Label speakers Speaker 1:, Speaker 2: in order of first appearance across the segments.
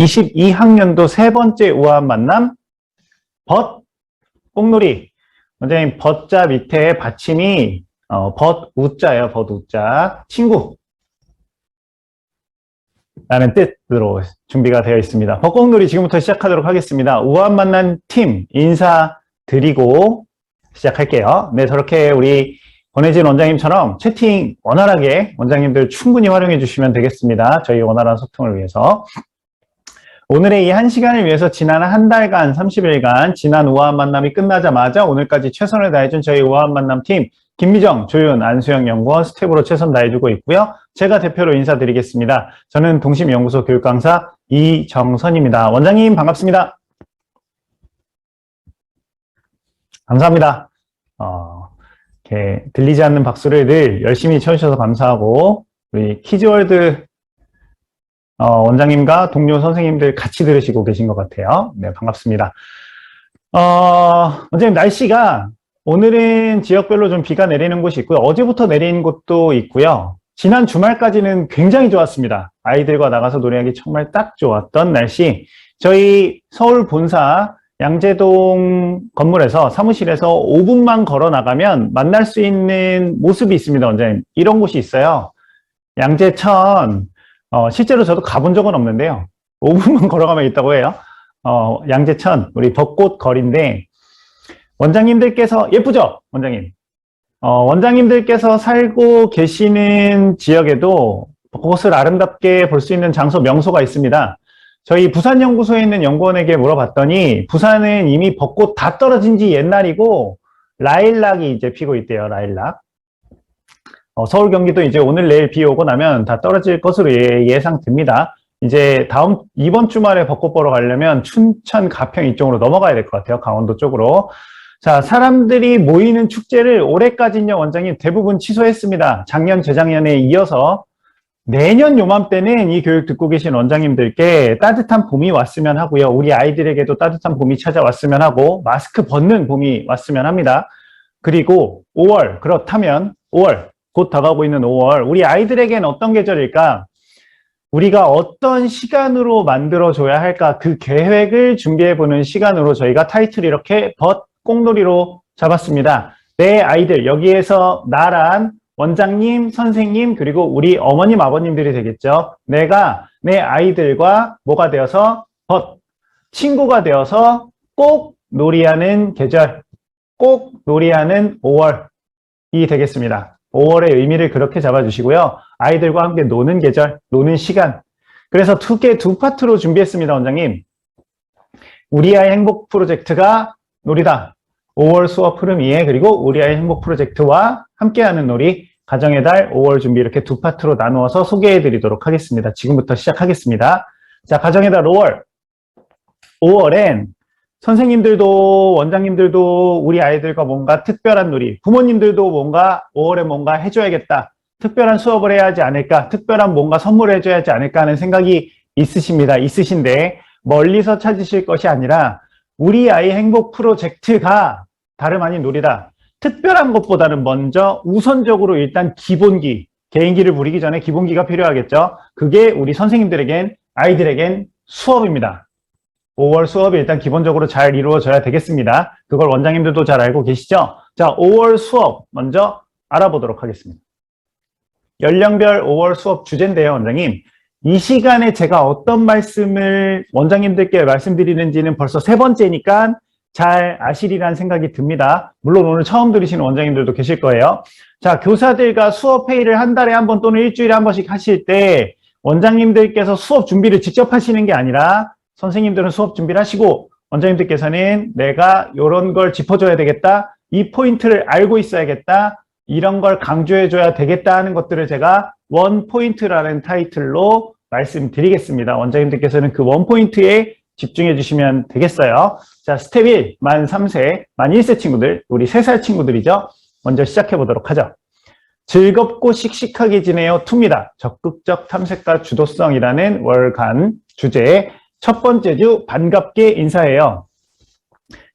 Speaker 1: 22학년도 세 번째 우아한 만남, 꽃놀이. 원장님, 벗자 밑에 받침이 벗우자예요. 벗우자. 친구. 라는 뜻으로 준비가 되어 있습니다. 벚꽃놀이 지금부터 시작하도록 하겠습니다. 우아한 만남 팀 인사드리고 시작할게요. 네, 저렇게 우리 권혜진 원장님처럼 채팅 원활하게 원장님들 충분히 활용해 주시면 되겠습니다. 저희 원활한 소통을 위해서. 오늘의 이 1시간을 위해서 지난 한 달간, 30일간 지난 우아한 만남이 끝나자마자 오늘까지 최선을 다해준 저희 우아한 만남 팀 김미정, 조윤, 안수영 연구원 스텝으로 최선 다해주고 있고요. 제가 대표로 인사드리겠습니다. 저는 동심연구소 교육강사 이정선입니다. 원장님 반갑습니다. 감사합니다. 이렇게 들리지 않는 박수를 늘 열심히 쳐주셔서 감사하고 우리 키즈월드 원장님과 동료 선생님들 같이 들으시고 계신 것 같아요. 네, 반갑습니다. 원장님 날씨가 오늘은 지역별로 좀 비가 내리는 곳이 있고요. 어제부터 내린 곳도 있고요. 지난 주말까지는 굉장히 좋았습니다. 아이들과 나가서 노래하기 정말 딱 좋았던 날씨. 저희 서울 본사 양재동 건물에서 사무실에서 5분만 걸어 나가면 만날 수 있는 모습이 있습니다. 원장님. 이런 곳이 있어요. 양재천. 실제로 저도 가본 적은 없는데요. 5분만 걸어가면 있다고 해요. 양재천 우리 벚꽃 거리인데 원장님들께서 예쁘죠? 원장님. 원장님들께서 살고 계시는 지역에도 벚꽃을 아름답게 볼 수 있는 장소, 명소가 있습니다. 저희 부산연구소에 있는 연구원에게 물어봤더니 부산은 이미 벚꽃 다 떨어진 지 옛날이고 라일락이 이제 피고 있대요. 라일락. 서울, 경기도 이제 오늘 내일 비 오고 나면 다 떨어질 것으로 예상됩니다. 이제 이번 주말에 벚꽃 보러 가려면 춘천, 가평 이쪽으로 넘어가야 될 것 같아요. 강원도 쪽으로. 자, 사람들이 모이는 축제를 올해까지는요, 원장님 대부분 취소했습니다. 작년, 재작년에 이어서 내년 요맘때는 이 교육 듣고 계신 원장님들께 따뜻한 봄이 왔으면 하고요. 우리 아이들에게도 따뜻한 봄이 찾아왔으면 하고 마스크 벗는 봄이 왔으면 합니다. 그리고 5월, 그렇다면 5월, 곧 다가오고 있는 5월, 우리 아이들에겐 어떤 계절일까? 우리가 어떤 시간으로 만들어줘야 할까? 그 계획을 준비해보는 시간으로 저희가 타이틀 이렇게 벚꽃놀이로 잡았습니다. 내 아이들, 여기에서 나란 원장님, 선생님, 그리고 우리 어머님, 아버님들이 되겠죠. 내가 내 아이들과 뭐가 되어서 친구가 되어서 꼭 놀이하는 계절, 꼭 놀이하는 5월이 되겠습니다. 5월의 의미를 그렇게 잡아주시고요. 아이들과 함께 노는 계절, 노는 시간. 그래서 두 파트로 준비했습니다, 원장님. 우리 아이 행복 프로젝트가 놀이다. 5월 수업 흐름 이해, 그리고 우리 아이 행복 프로젝트와 함께하는 놀이, 가정의 달 5월 준비 이렇게 두 파트로 나누어서 소개해 드리도록 하겠습니다. 지금부터 시작하겠습니다. 자, 가정의 달 5월. 5월엔 선생님들도 원장님들도 우리 아이들과 뭔가 특별한 놀이, 부모님들도 뭔가 5월에 뭔가 해줘야겠다. 특별한 수업을 해야 하지 않을까, 특별한 뭔가 선물을 해줘야 하지 않을까 하는 생각이 있으신데 멀리서 찾으실 것이 아니라 우리 아이 행복 프로젝트가 다름 아닌 놀이다. 특별한 것보다는 먼저 우선적으로 일단 기본기, 개인기를 부리기 전에 기본기가 필요하겠죠. 그게 우리 선생님들에겐, 아이들에겐 수업입니다. 5월 수업이 일단 기본적으로 잘 이루어져야 되겠습니다. 그걸 원장님들도 잘 알고 계시죠? 자, 5월 수업 먼저 알아보도록 하겠습니다. 연령별 5월 수업 주제인데요, 원장님. 이 시간에 제가 어떤 말씀을 원장님들께 말씀드리는지는 벌써 세 번째니까 잘 아시리라는 생각이 듭니다. 물론 오늘 처음 들으시는 원장님들도 계실 거예요. 자, 교사들과 수업 회의를 한 달에 한 번 또는 일주일에 한 번씩 하실 때 원장님들께서 수업 준비를 직접 하시는 게 아니라 선생님들은 수업 준비를 하시고 원장님들께서는 내가 이런 걸 짚어줘야 되겠다. 이 포인트를 알고 있어야겠다. 이런 걸 강조해줘야 되겠다 하는 것들을 제가 원포인트라는 타이틀로 말씀드리겠습니다. 원장님들께서는 그 원포인트에 집중해 주시면 되겠어요. 자, 스텝 1, 만 3세, 만 1세 친구들, 우리 3살 친구들이죠. 먼저 시작해 보도록 하죠. 즐겁고 씩씩하게 지내요 2입니다. 적극적 탐색과 주도성이라는 월간 주제의 첫 번째 주 반갑게 인사해요.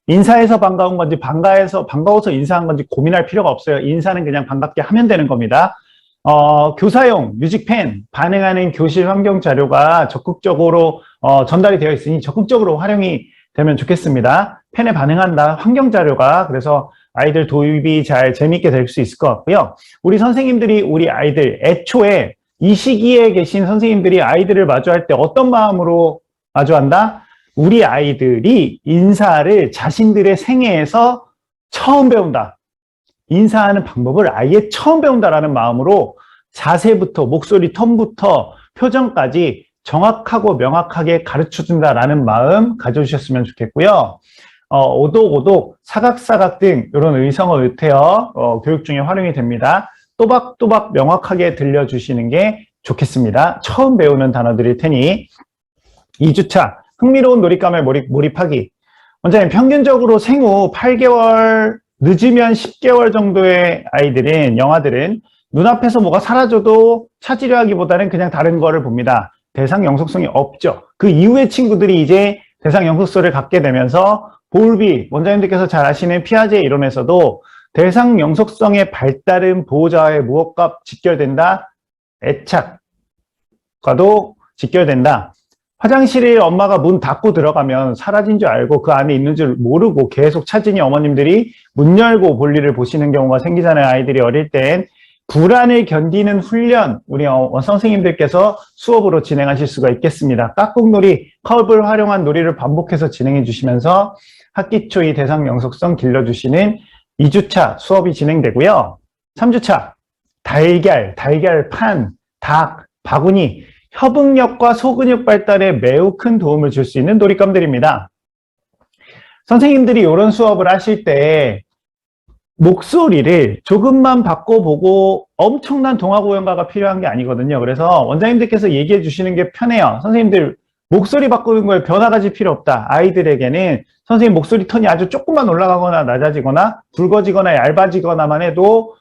Speaker 1: 인사해서 반가운 건지 반가워서 인사한 건지 고민할 필요가 없어요. 인사는 그냥 반갑게 하면 되는 겁니다. 교사용 뮤직펜 반응하는 교실 환경 자료가 적극적으로 전달이 되어 있으니 적극적으로 활용이 되면 좋겠습니다. 펜에 반응한다 환경 자료가 그래서 아이들 도입이 잘 재미있게 될 수 있을 것 같고요. 우리 선생님들이 우리 아이들 애초에 이 시기에 계신 선생님들이 아이들을 마주할 때 어떤 마음으로 마주한다? 우리 아이들이 인사를 자신들의 생애에서 처음 배운다. 인사하는 방법을 아예 처음 배운다라는 마음으로 자세부터 목소리 톤부터 표정까지 정확하고 명확하게 가르쳐준다라는 마음 가져주셨으면 좋겠고요. 오독오독, 사각사각 등 이런 의성어, 의태어 교육 중에 활용이 됩니다. 또박또박 명확하게 들려주시는 게 좋겠습니다. 처음 배우는 단어들일 테니 2주차 흥미로운 놀잇감에 몰입하기. 원장님 평균적으로 생후 8개월 늦으면 10개월 정도의 아이들은 영아들은 눈앞에서 뭐가 사라져도 찾으려 하기보다는 그냥 다른 거를 봅니다. 대상 영속성이 없죠. 그 이후의 친구들이 이제 대상 영속성을 갖게 되면서 볼비, 원장님들께서 잘 아시는 피아제 이론에서도 대상 영속성의 발달은 보호자와의 무엇과 직결된다? 애착과도 직결된다. 화장실에 엄마가 문 닫고 들어가면 사라진 줄 알고 그 안에 있는 줄 모르고 계속 찾으니 어머님들이 문 열고 볼일을 보시는 경우가 생기잖아요. 아이들이 어릴 땐 불안을 견디는 훈련 우리 선생님들께서 수업으로 진행하실 수가 있겠습니다. 깍꿍놀이, 컵을 활용한 놀이를 반복해서 진행해 주시면서 학기 초 이 대상 영속성 길러주시는 2주차 수업이 진행되고요. 3주차 달걀, 달걀판, 닭, 바구니, 협응력과 소근육 발달에 매우 큰 도움을 줄 수 있는 놀잇감들입니다. 선생님들이 이런 수업을 하실 때 목소리를 조금만 바꿔보고 엄청난 동화고연가가 필요한 게 아니거든요. 그래서 원장님들께서 얘기해 주시는 게 편해요. 선생님들 목소리 바꾸는 거에 변화 가질 필요 없다. 아이들에게는 선생님 목소리 톤이 아주 조금만 올라가거나 낮아지거나 굵어지거나 얇아지거나만 해도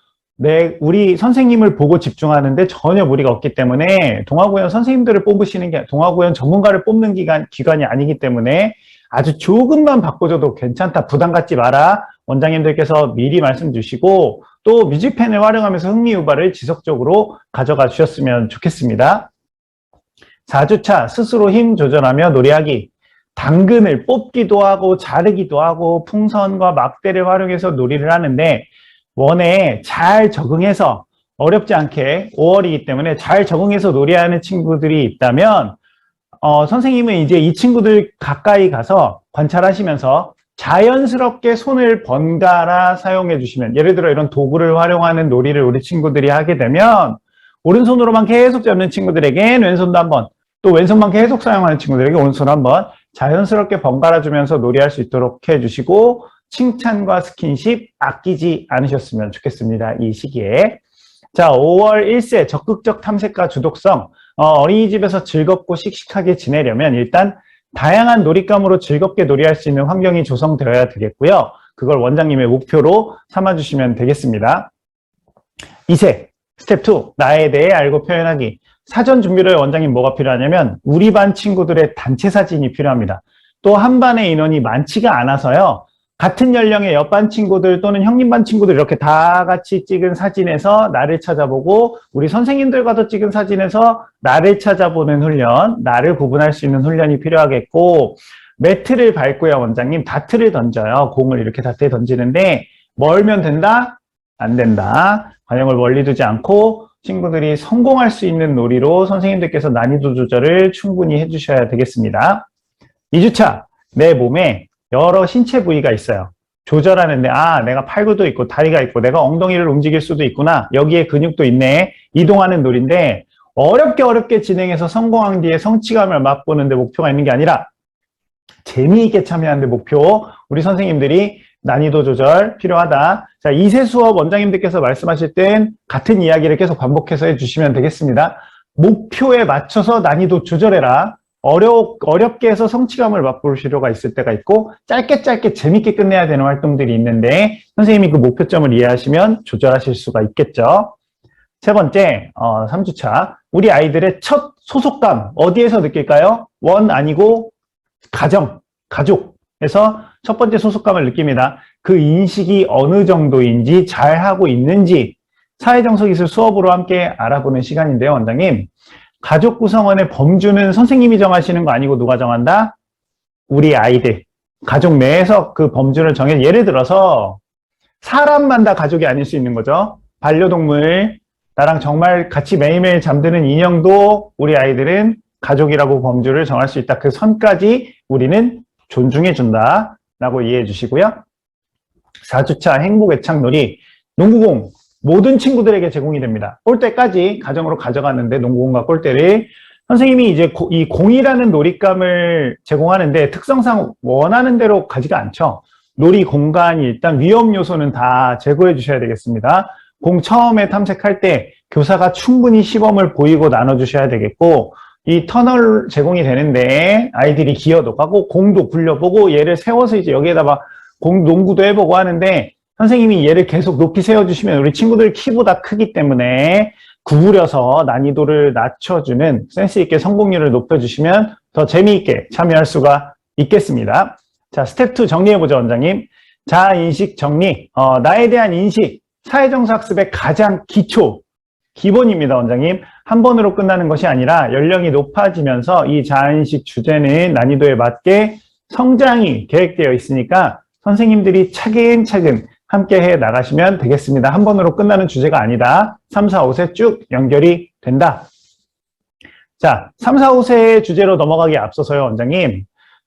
Speaker 1: 우리 선생님을 보고 집중하는데 전혀 무리가 없기 때문에 동화고연 선생님들을 뽑으시는 게 동화고연 전문가를 뽑는 기관이 아니기 때문에 아주 조금만 바꿔줘도 괜찮다. 부담 갖지 마라. 원장님들께서 미리 말씀 주시고 또 뮤직펜을 활용하면서 흥미 유발을 지속적으로 가져가 주셨으면 좋겠습니다. 4주차 스스로 힘 조절하며 놀이하기. 당근을 뽑기도 하고 자르기도 하고 풍선과 막대를 활용해서 놀이를 하는데 원에 잘 적응해서 어렵지 않게 5월이기 때문에 잘 적응해서 놀이하는 친구들이 있다면 선생님은 이제 이 친구들 가까이 가서 관찰하시면서 자연스럽게 손을 번갈아 사용해 주시면 예를 들어 이런 도구를 활용하는 놀이를 우리 친구들이 하게 되면 오른손으로만 계속 잡는 친구들에겐 왼손도 한번 또 왼손만 계속 사용하는 친구들에게 오른손 한번 자연스럽게 번갈아 주면서 놀이할 수 있도록 해주시고 칭찬과 스킨십 아끼지 않으셨으면 좋겠습니다. 이 시기에. 자, 5월 1세 적극적 탐색과 주독성. 어린이집에서 즐겁고 씩씩하게 지내려면 일단 다양한 놀잇감으로 즐겁게 놀이할 수 있는 환경이 조성되어야 되겠고요. 그걸 원장님의 목표로 삼아주시면 되겠습니다. 2세 스텝 2 나에 대해 알고 표현하기. 사전 준비를 원장님 뭐가 필요하냐면 우리 반 친구들의 단체 사진이 필요합니다. 또 한 반의 인원이 많지가 않아서요. 같은 연령의 옆반 친구들 또는 형님 반 친구들 이렇게 다 같이 찍은 사진에서 나를 찾아보고 우리 선생님들과도 찍은 사진에서 나를 찾아보는 훈련, 나를 구분할 수 있는 훈련이 필요하겠고 매트를 밟고요, 원장님. 다트를 던져요. 공을 이렇게 다트에 던지는데 멀면 된다? 안 된다. 관용을 멀리 두지 않고 친구들이 성공할 수 있는 놀이로 선생님들께서 난이도 조절을 충분히 해주셔야 되겠습니다. 2주차, 내 몸에 여러 신체 부위가 있어요. 조절하는데 내가 팔구도 있고 다리가 있고 내가 엉덩이를 움직일 수도 있구나. 여기에 근육도 있네. 이동하는 놀이인데 어렵게 진행해서 성공한 뒤에 성취감을 맛보는데 목표가 있는 게 아니라 재미있게 참여하는 데 목표. 우리 선생님들이 난이도 조절 필요하다. 자, 2세 수업 원장님들께서 말씀하실 땐 같은 이야기를 계속 반복해서 해주시면 되겠습니다. 목표에 맞춰서 난이도 조절해라. 어렵게 해서 성취감을 맛볼 필요가 있을 때가 있고 짧게 재밌게 끝내야 되는 활동들이 있는데 선생님이 그 목표점을 이해하시면 조절하실 수가 있겠죠. 세 번째, 3주차. 우리 아이들의 첫 소속감 어디에서 느낄까요? 원 아니고 가족에서 첫 번째 소속감을 느낍니다. 그 인식이 어느 정도인지 잘하고 있는지 사회정서기술 수업으로 함께 알아보는 시간인데요, 원장님. 가족 구성원의 범주는 선생님이 정하시는 거 아니고 누가 정한다? 우리 아이들. 가족 내에서 그 범주를 정해, 예를 들어서 사람만 다 가족이 아닐 수 있는 거죠. 반려동물, 나랑 정말 같이 매일매일 잠드는 인형도 우리 아이들은 가족이라고 범주를 정할 수 있다. 그 선까지 우리는 존중해 준다 라고 이해해 주시고요. 4주차 행복 애착놀이, 농구공 모든 친구들에게 제공이 됩니다. 골대까지 가정으로 가져갔는데 농구공과 골대를 선생님이 이제 이 공이라는 놀잇감을 제공하는데 특성상 원하는 대로 가지가 않죠. 놀이 공간이 일단 위험 요소는 다 제거해 주셔야 되겠습니다. 공 처음에 탐색할 때 교사가 충분히 시범을 보이고 나눠주셔야 되겠고, 이 터널 제공이 되는데 아이들이 기어도 가고 공도 굴려보고 얘를 세워서 이제 여기에다 막 농구도 해보고 하는데, 선생님이 얘를 계속 높이 세워주시면 우리 친구들 키보다 크기 때문에 구부려서 난이도를 낮춰주는 센스 있게 성공률을 높여주시면 더 재미있게 참여할 수가 있겠습니다. 자, 스텝 2 정리해보죠, 원장님. 자아인식 정리. 나에 대한 인식, 사회정서 학습의 가장 기본입니다, 원장님. 한 번으로 끝나는 것이 아니라 연령이 높아지면서 이 자아인식 주제는 난이도에 맞게 성장이 계획되어 있으니까 선생님들이 차근차근 함께 해 나가시면 되겠습니다. 한 번으로 끝나는 주제가 아니다. 3, 4, 5세 쭉 연결이 된다. 자, 3, 4, 5세 주제로 넘어가기 앞서서요, 원장님.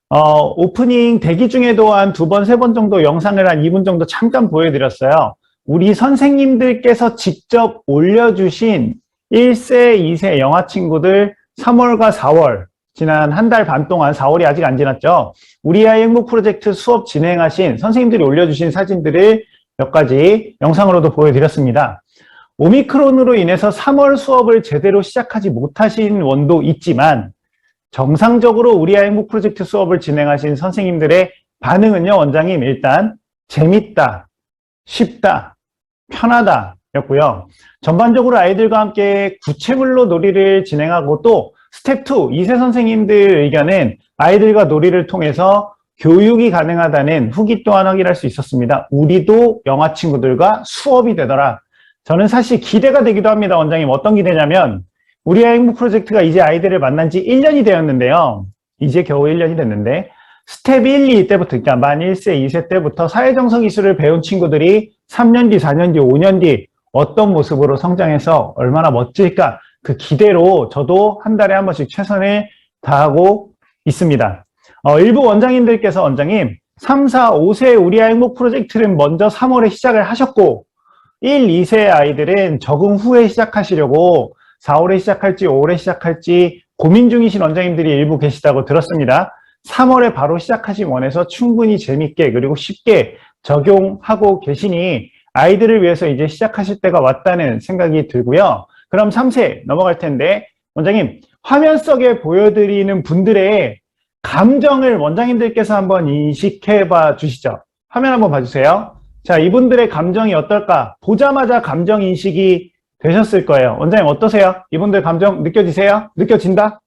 Speaker 1: 오프닝 대기 중에도 한 2번, 3번 정도 영상을 한 2분 정도 잠깐 보여드렸어요. 우리 선생님들께서 직접 올려주신 1세, 2세 영아 친구들 3월과 4월, 지난 한 달 반 동안, 4월이 아직 안 지났죠. 우리 아이 행복 프로젝트 수업 진행하신 선생님들이 올려주신 사진들을 몇 가지 영상으로도 보여드렸습니다. 오미크론으로 인해서 3월 수업을 제대로 시작하지 못하신 원도 있지만, 정상적으로 우리 아이 행복 프로젝트 수업을 진행하신 선생님들의 반응은요, 원장님, 일단 재밌다, 쉽다, 편하다 였고요. 전반적으로 아이들과 함께 구체물로 놀이를 진행하고, 또 스텝 2, 2세 선생님들 의견은 아이들과 놀이를 통해서 교육이 가능하다는 후기 또한 확인할 수 있었습니다. 우리도 영아 친구들과 수업이 되더라. 저는 사실 기대가 되기도 합니다, 원장님. 어떤 기대냐면, 우리 아이 행복 프로젝트가 이제 아이들을 만난 지 1년이 되었는데요. 이제 겨우 1년이 됐는데, 스텝 1, 2 때부터, 그러니까 만 1세, 2세 때부터 사회정서 기술을 배운 친구들이 3년 뒤, 4년 뒤, 5년 뒤 어떤 모습으로 성장해서 얼마나 멋질까, 그 기대로 저도 한 달에 한 번씩 최선을 다하고 있습니다. 일부 원장님들께서, 원장님, 3, 4, 5세 우리 아이 행복 프로젝트는 먼저 3월에 시작을 하셨고 1, 2세 아이들은 적응 후에 시작하시려고 4월에 시작할지 5월에 시작할지 고민 중이신 원장님들이 일부 계시다고 들었습니다. 3월에 바로 시작하신 원에서 충분히 재밌게 그리고 쉽게 적용하고 계시니 아이들을 위해서 이제 시작하실 때가 왔다는 생각이 들고요. 그럼 3세 넘어갈 텐데, 원장님, 화면 속에 보여드리는 분들의 감정을 원장님들께서 한번 인식해 봐 주시죠. 화면 한번 봐주세요. 자, 이분들의 감정이 어떨까? 보자마자 감정 인식이 되셨을 거예요. 원장님 어떠세요? 이분들 감정 느껴지세요? 느껴진다?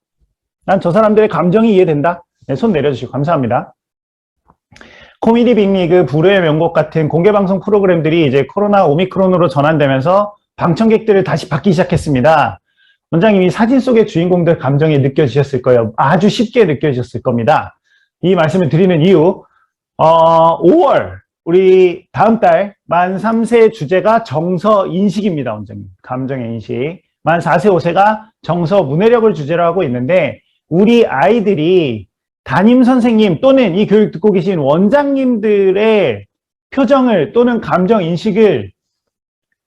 Speaker 1: 난 저 사람들의 감정이 이해된다? 네, 손 내려주시고 감사합니다. 코미디 빅리그, 불후의 명곡 같은 공개방송 프로그램들이 이제 코로나 오미크론으로 전환되면서 방청객들을 다시 받기 시작했습니다. 원장님이 사진 속의 주인공들 감정이 느껴지셨을 거예요. 아주 쉽게 느껴지셨을 겁니다. 이 말씀을 드리는 이유, 5월, 우리 다음 달 만 3세 주제가 정서 인식입니다, 원장님. 감정의 인식. 만 4세, 5세가 정서 문해력을 주제로 하고 있는데, 우리 아이들이 담임 선생님 또는 이 교육 듣고 계신 원장님들의 표정을 또는 감정 인식을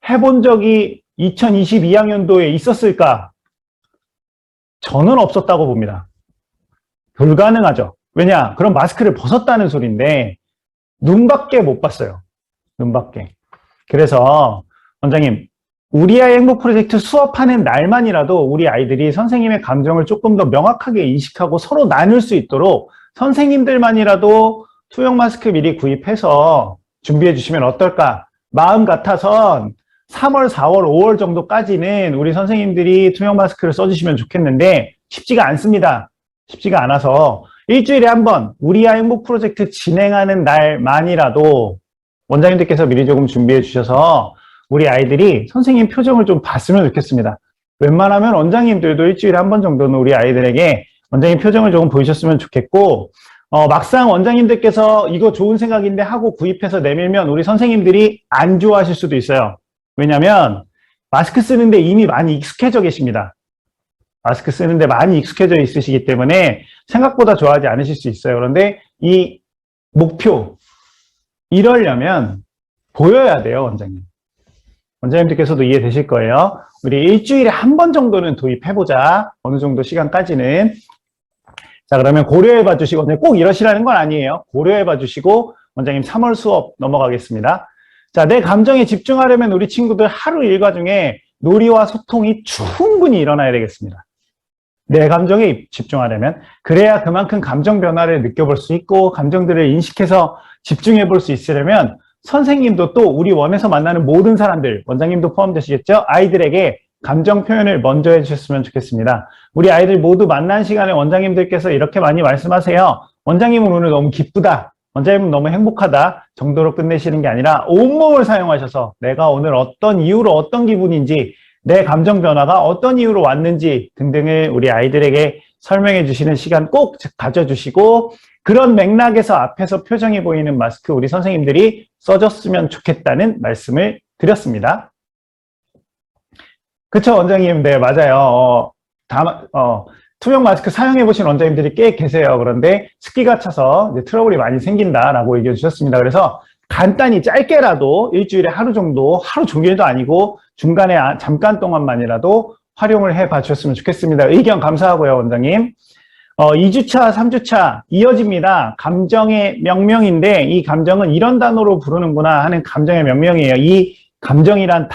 Speaker 1: 해본 적이 2022학년도에 있었을까? 저는 없었다고 봅니다. 불가능하죠. 왜냐? 그럼 마스크를 벗었다는 소리인데 눈밖에 못 봤어요. 눈밖에. 그래서 원장님, 우리 아이 행복 프로젝트 수업하는 날만이라도 우리 아이들이 선생님의 감정을 조금 더 명확하게 인식하고 서로 나눌 수 있도록 선생님들만이라도 투명 마스크 미리 구입해서 준비해 주시면 어떨까? 마음 같아선 3월, 4월, 5월 정도까지는 우리 선생님들이 투명 마스크를 써주시면 좋겠는데 쉽지가 않습니다. 쉽지가 않아서 일주일에 한 번 우리 아이 행복 프로젝트 진행하는 날만이라도 원장님들께서 미리 조금 준비해 주셔서 우리 아이들이 선생님 표정을 좀 봤으면 좋겠습니다. 웬만하면 원장님들도 일주일에 한 번 정도는 우리 아이들에게 원장님 표정을 조금 보이셨으면 좋겠고, 막상 원장님들께서 이거 좋은 생각인데 하고 구입해서 내밀면 우리 선생님들이 안 좋아하실 수도 있어요. 왜냐면 마스크 쓰는데 이미 많이 익숙해져 계십니다. 마스크 쓰는데 많이 익숙해져 있으시기 때문에 생각보다 좋아하지 않으실 수 있어요. 그런데 이 목표, 이러려면 보여야 돼요, 원장님. 원장님들께서도 이해되실 거예요. 우리 일주일에 한 번 정도는 도입해보자. 어느 정도 시간까지는. 자, 그러면 고려해봐 주시고, 꼭 이러시라는 건 아니에요. 고려해봐 주시고, 원장님 3월 수업 넘어가겠습니다. 자, 내 감정에 집중하려면 우리 친구들 하루 일과 중에 놀이와 소통이 충분히 일어나야 되겠습니다. 내 감정에 집중하려면. 그래야 그만큼 감정 변화를 느껴볼 수 있고, 감정들을 인식해서 집중해 볼 수 있으려면, 선생님도 또 우리 원에서 만나는 모든 사람들, 원장님도 포함되시겠죠? 아이들에게 감정 표현을 먼저 해주셨으면 좋겠습니다. 우리 아이들 모두 만난 시간에 원장님들께서 이렇게 많이 말씀하세요. 원장님은 오늘 너무 기쁘다. 원장님은 너무 행복하다. 정도로 끝내시는 게 아니라 온몸을 사용하셔서 내가 오늘 어떤 이유로 어떤 기분인지, 내 감정 변화가 어떤 이유로 왔는지 등등을 우리 아이들에게 설명해 주시는 시간 꼭 가져주시고, 그런 맥락에서 앞에서 표정이 보이는 마스크 우리 선생님들이 써줬으면 좋겠다는 말씀을 드렸습니다. 그쵸, 원장님? 네, 맞아요. 투명 마스크 사용해 보신 원장님들이 꽤 계세요. 그런데 습기가 차서 이제 트러블이 많이 생긴다라고 얘기해 주셨습니다. 그래서 간단히 짧게라도 일주일에 하루 정도, 하루 종일도 아니고 중간에 잠깐 동안만이라도 활용을 해 봐주셨으면 좋겠습니다. 의견 감사하고요, 원장님. 2주차, 3주차 이어집니다. 감정의 명명인데 이 감정은 이런 단어로 부르는구나 하는 감정의 명명이에요. 이 감정이란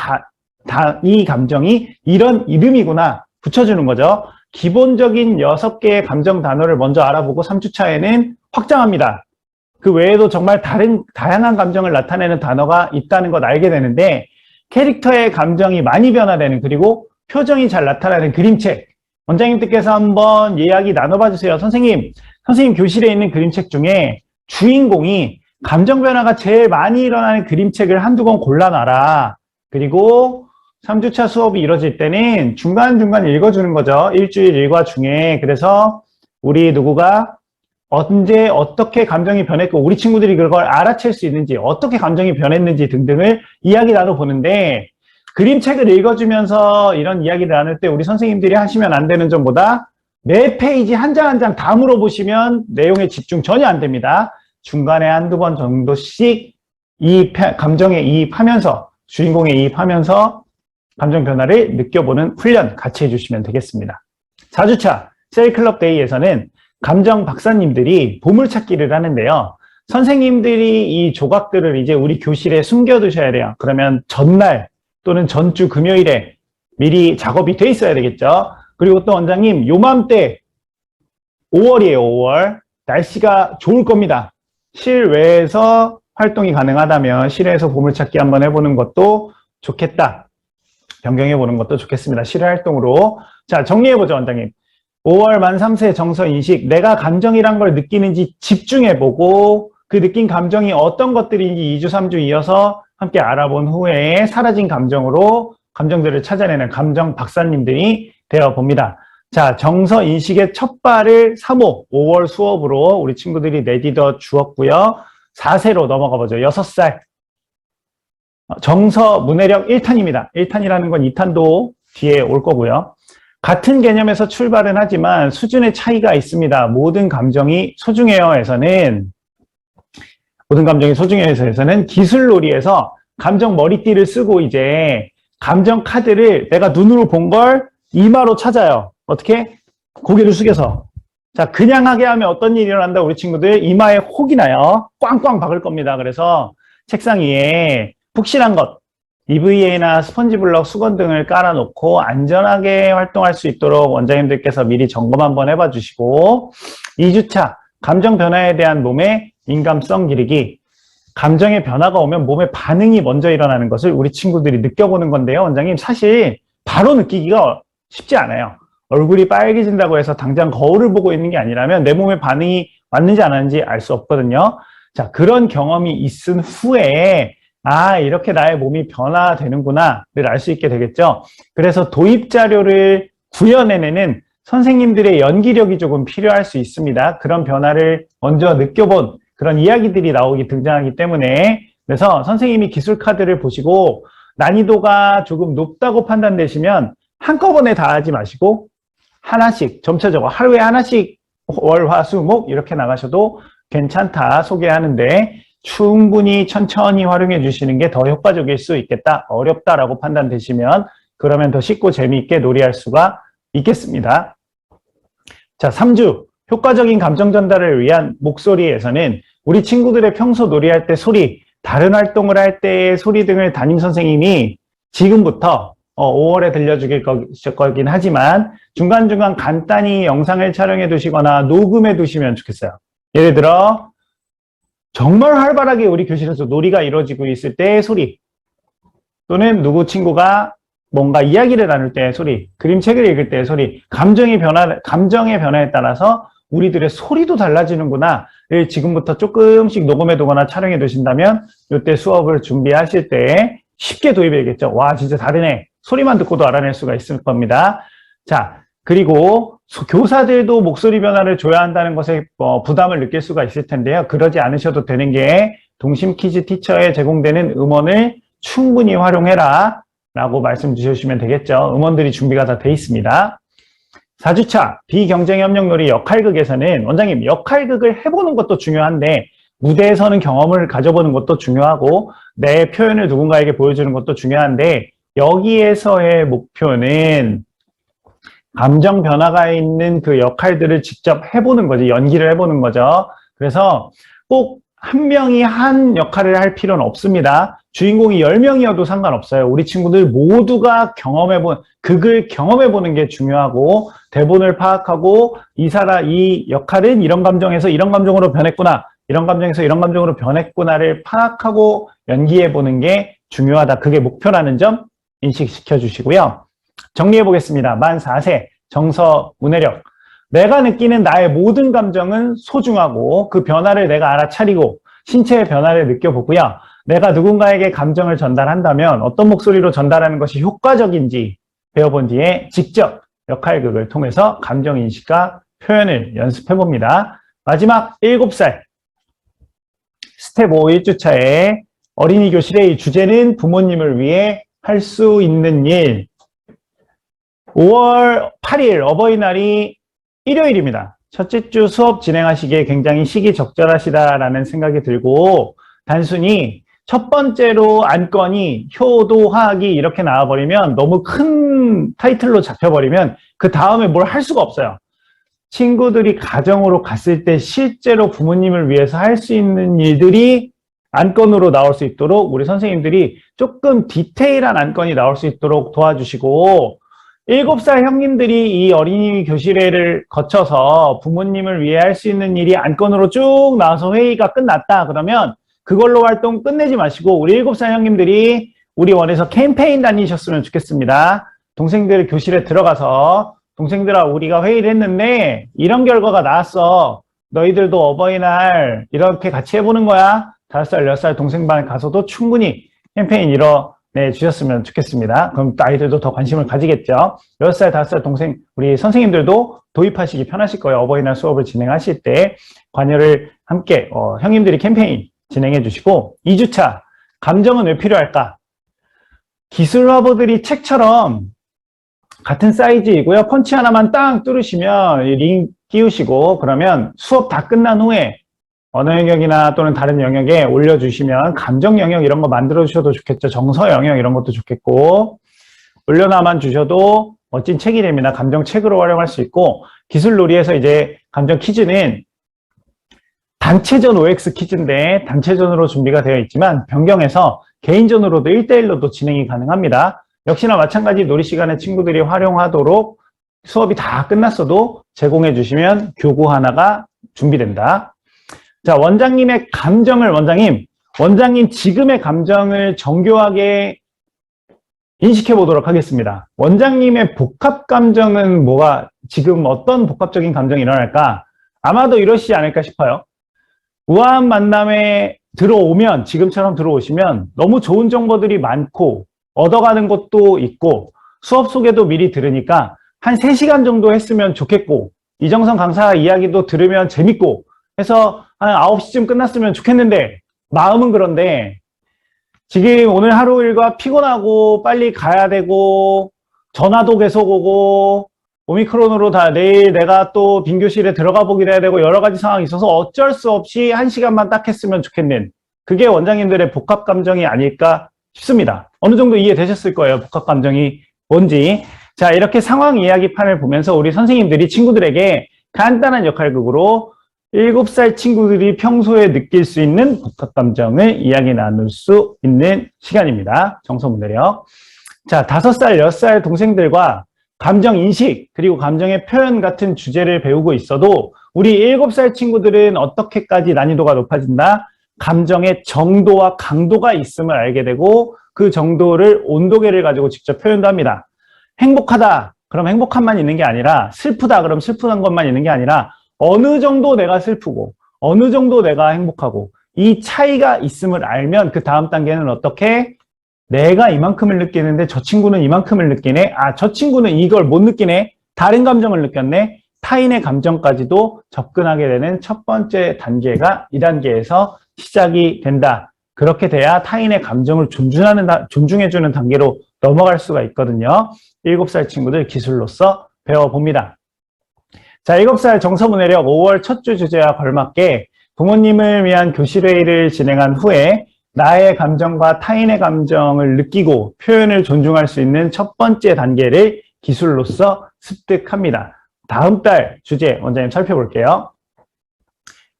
Speaker 1: 이 감정이 이런 이름이구나 붙여주는 거죠. 기본적인 6개의 감정 단어를 먼저 알아보고 3주차에는 확장합니다. 그 외에도 정말 다양한 감정을 나타내는 단어가 있다는 것 알게 되는데, 캐릭터의 감정이 많이 변화되는, 그리고 표정이 잘 나타나는 그림책, 원장님들께서 한번 이야기 나눠봐 주세요. 선생님 교실에 있는 그림책 중에 주인공이 감정 변화가 제일 많이 일어나는 그림책을 한두 권 골라놔라. 그리고 3주차 수업이 이루어질 때는 중간중간 읽어주는 거죠. 일주일 일과 중에. 그래서 우리 누구가 언제 어떻게 감정이 변했고 우리 친구들이 그걸 알아챌 수 있는지, 어떻게 감정이 변했는지 등등을 이야기 나눠보는데, 그림책을 읽어주면서 이런 이야기를 나눌 때 우리 선생님들이 하시면 안 되는 점보다 매 페이지 한 장 한 장 다 물어보시면 내용에 집중 전혀 안 됩니다. 중간에 한두 번 정도씩 이 감정에 이입하면서, 주인공에 이입하면서 감정 변화를 느껴보는 훈련 같이 해주시면 되겠습니다. 4주차 셀클럽 데이에서는 감정 박사님들이 보물찾기를 하는데요. 선생님들이 이 조각들을 이제 우리 교실에 숨겨두셔야 돼요. 그러면 전날 또는 전주 금요일에 미리 작업이 돼 있어야 되겠죠. 그리고 또 원장님, 요맘때 5월이에요. 5월. 날씨가 좋을 겁니다. 실외에서 활동이 가능하다면 실외에서 보물찾기 한번 해보는 것도 좋겠다. 변경해보는 것도 좋겠습니다. 실외 활동으로. 자, 정리해보죠, 원장님. 5월 만 3세 정서인식, 내가 감정이란 걸 느끼는지 집중해보고 그 느낀 감정이 어떤 것들인지 2주, 3주 이어서 함께 알아본 후에 사라진 감정으로 감정들을 찾아내는 감정 박사님들이 되어봅니다. 자, 정서인식의 첫 발을 3호, 5월 수업으로 우리 친구들이 내디뎌 주었고요. 4세로 넘어가 보죠. 6살. 정서 문해력 1탄입니다. 1탄이라는 건 2탄도 뒤에 올 거고요. 같은 개념에서 출발은 하지만 수준의 차이가 있습니다. 모든 감정이 소중해요에서는 기술놀이에서 감정 머리띠를 쓰고 이제 감정 카드를 내가 눈으로 본 걸 이마로 찾아요. 어떻게? 고개를 숙여서. 자, 그냥 하게 하면 어떤 일이 일어난다? 우리 친구들 이마에 혹이 나요. 꽝꽝 박을 겁니다. 그래서 책상 위에 푹신한 것, EVA나 스펀지블럭, 수건 등을 깔아놓고 안전하게 활동할 수 있도록 원장님들께서 미리 점검 한번 해봐 주시고, 2주차 감정 변화에 대한 몸의 민감성 기르기. 감정의 변화가 오면 몸의 반응이 먼저 일어나는 것을 우리 친구들이 느껴보는 건데요. 원장님, 사실 바로 느끼기가 쉽지 않아요. 얼굴이 빨개진다고 해서 당장 거울을 보고 있는 게 아니라면 내 몸의 반응이 왔는지 안 왔는지 알 수 없거든요. 자, 그런 경험이 있은 후에 아, 이렇게 나의 몸이 변화되는구나를 알 수 있게 되겠죠. 그래서 도입 자료를 구현해내는 선생님들의 연기력이 조금 필요할 수 있습니다. 그런 변화를 먼저 느껴본 그런 이야기들이 등장하기 때문에 그래서 선생님이 기술 카드를 보시고 난이도가 조금 높다고 판단되시면 한꺼번에 다 하지 마시고 하나씩 점차적으로 하루에 하나씩 월, 화, 수, 목 이렇게 나가셔도 괜찮다 소개하는데 충분히 천천히 활용해 주시는 게 더 효과적일 수 있겠다. 어렵다라고 판단되시면 그러면 더 쉽고 재미있게 놀이할 수가 있겠습니다. 자, 3주 효과적인 감정 전달을 위한 목소리에서는 우리 친구들의 평소 놀이할 때 소리, 다른 활동을 할 때의 소리 등을 담임 선생님이 지금부터 5월에 들려주길 거긴 하지만 중간중간 간단히 영상을 촬영해 두시거나 녹음해 두시면 좋겠어요. 예를 들어 정말 활발하게 우리 교실에서 놀이가 이루어지고 있을 때의 소리 또는 누구 친구가 뭔가 이야기를 나눌 때의 소리, 그림책을 읽을 때의 소리, 감정의 변화에 따라서 우리들의 소리도 달라지는구나를 지금부터 조금씩 녹음해 두거나 촬영해 두신다면 이때 수업을 준비하실 때 쉽게 도입이 되겠죠. 와, 진짜 다르네. 소리만 듣고도 알아낼 수가 있을 겁니다. 자, 그리고 교사들도 목소리 변화를 줘야 한다는 것에 부담을 느낄 수가 있을 텐데요. 그러지 않으셔도 되는 게 동심 키즈 티처에 제공되는 음원을 충분히 활용해라 라고 말씀 주시면 되겠죠. 음원들이 준비가 다 돼 있습니다. 4주차 비경쟁협력놀이 역할극에서는 원장님 역할극을 해보는 것도 중요한데 무대에서는 경험을 가져보는 것도 중요하고 내 표현을 누군가에게 보여주는 것도 중요한데 여기에서의 목표는 감정 변화가 있는 그 역할들을 직접 해보는 거지, 연기를 해보는 거죠. 그래서 꼭 한 명이 한 역할을 할 필요는 없습니다. 주인공이 10명이어도 상관없어요. 우리 친구들 모두가 극을 경험해보는 게 중요하고 대본을 파악하고 이 역할은 이런 감정에서 이런 감정으로 변했구나, 이런 감정에서 이런 감정으로 변했구나를 파악하고 연기해보는 게 중요하다. 그게 목표라는 점 인식시켜 주시고요. 정리해 보겠습니다. 만 4세 정서 문해력. 내가 느끼는 나의 모든 감정은 소중하고 그 변화를 내가 알아차리고 신체의 변화를 느껴보고요. 내가 누군가에게 감정을 전달한다면 어떤 목소리로 전달하는 것이 효과적인지 배워본 뒤에 직접 역할극을 통해서 감정인식과 표현을 연습해 봅니다. 마지막 7살 스텝 5 1주차에 어린이 교실의 주제는 부모님을 위해 할 수 있는 일. 5월 8일 어버이날이 일요일입니다. 첫째 주 수업 진행하시기에 굉장히 시기적절하시다라는 생각이 들고 단순히 첫 번째로 안건이 효도하기 이렇게 나와버리면 너무 큰 타이틀로 잡혀버리면 그 다음에 뭘 할 수가 없어요. 친구들이 가정으로 갔을 때 실제로 부모님을 위해서 할 수 있는 일들이 안건으로 나올 수 있도록 우리 선생님들이 조금 디테일한 안건이 나올 수 있도록 도와주시고 7살 형님들이 이 어린이 교실회를 거쳐서 부모님을 위해 할 수 있는 일이 안건으로 쭉 나와서 회의가 끝났다 그러면 그걸로 활동 끝내지 마시고 우리 7살 형님들이 우리 원에서 캠페인 다니셨으면 좋겠습니다. 동생들 교실에 들어가서 동생들아 우리가 회의를 했는데 이런 결과가 나왔어. 너희들도 어버이날 이렇게 같이 해보는 거야. 5살, 10살 동생반 가서도 충분히 캠페인 이뤄내 주셨으면 좋겠습니다. 그럼 아이들도 더 관심을 가지겠죠. 6살, 5살 동생, 우리 선생님들도 도입하시기 편하실 거예요. 어버이날 수업을 진행하실 때 관여를 함께 형님들이 캠페인 진행해 주시고 2주차 감정은 왜 필요할까? 기술 화보들이 책처럼 같은 사이즈이고요. 펀치 하나만 땅 뚫으시면 링 끼우시고 그러면 수업 다 끝난 후에 언어 영역이나 또는 다른 영역에 올려주시면 감정 영역 이런 거 만들어 주셔도 좋겠죠. 정서 영역 이런 것도 좋겠고 올려놔만 주셔도 멋진 책이 됩니다. 감정 책으로 활용할 수 있고 기술 놀이에서 이제 감정 퀴즈는 단체전 OX 퀴즈인데 단체전으로 준비가 되어 있지만 변경해서 개인전으로도 1대1로도 진행이 가능합니다. 역시나 마찬가지 놀이 시간에 친구들이 활용하도록 수업이 다 끝났어도 제공해 주시면 교구 하나가 준비된다. 자, 원장님의 감정을 원장님 지금의 감정을 정교하게 인식해 보도록 하겠습니다. 원장님의 복합 감정은 지금 어떤 복합적인 감정이 일어날까? 아마도 이러시지 않을까 싶어요. 우아한 만남에 들어오면, 지금처럼 들어오시면 너무 좋은 정보들이 많고 얻어가는 것도 있고 수업 소개도 미리 들으니까 한 3시간 정도 했으면 좋겠고 이정선 강사 이야기도 들으면 재밌고 해서 한 9시쯤 끝났으면 좋겠는데 마음은 그런데 지금 오늘 하루 일과 피곤하고 빨리 가야 되고 전화도 계속 오고 오미크론으로 다 내일 내가 또 빈교실에 들어가 보기로 해야 되고 여러 가지 상황이 있어서 어쩔 수 없이 1시간만 딱 했으면 좋겠는 그게 원장님들의 복합 감정이 아닐까 싶습니다. 어느 정도 이해되셨을 거예요. 복합 감정이 뭔지. 자, 이렇게 상황 이야기판을 보면서 우리 선생님들이 친구들에게 간단한 역할극으로 7살 친구들이 평소에 느낄 수 있는 복합 감정을 이야기 나눌 수 있는 시간입니다. 정서문해력. 자, 5살, 6살 동생들과 감정 인식, 그리고 감정의 표현 같은 주제를 배우고 있어도 우리 7살 친구들은 어떻게까지 난이도가 높아진다? 감정의 정도와 강도가 있음을 알게 되고 그 정도를 온도계를 가지고 직접 표현도 합니다. 행복하다, 그럼 행복함만 있는 게 아니라 슬프다, 그럼 슬픈 것만 있는 게 아니라 어느 정도 내가 슬프고 어느 정도 내가 행복하고 이 차이가 있음을 알면 그 다음 단계는 어떻게? 내가 이만큼을 느끼는데 저 친구는 이만큼을 느끼네. 아, 저 친구는 이걸 못 느끼네. 다른 감정을 느꼈네. 타인의 감정까지도 접근하게 되는 첫 번째 단계가 2단계에서 시작이 된다. 그렇게 돼야 타인의 감정을 존중해주는 단계로 넘어갈 수가 있거든요. 7살 친구들 기술로서 배워봅니다. 자, 7살 정서문해력 5월 첫 주 주제와 걸맞게 부모님을 위한 교실회의를 진행한 후에 나의 감정과 타인의 감정을 느끼고 표현을 존중할 수 있는 첫 번째 단계를 기술로서 습득합니다. 다음 달 주제 원장님 살펴볼게요.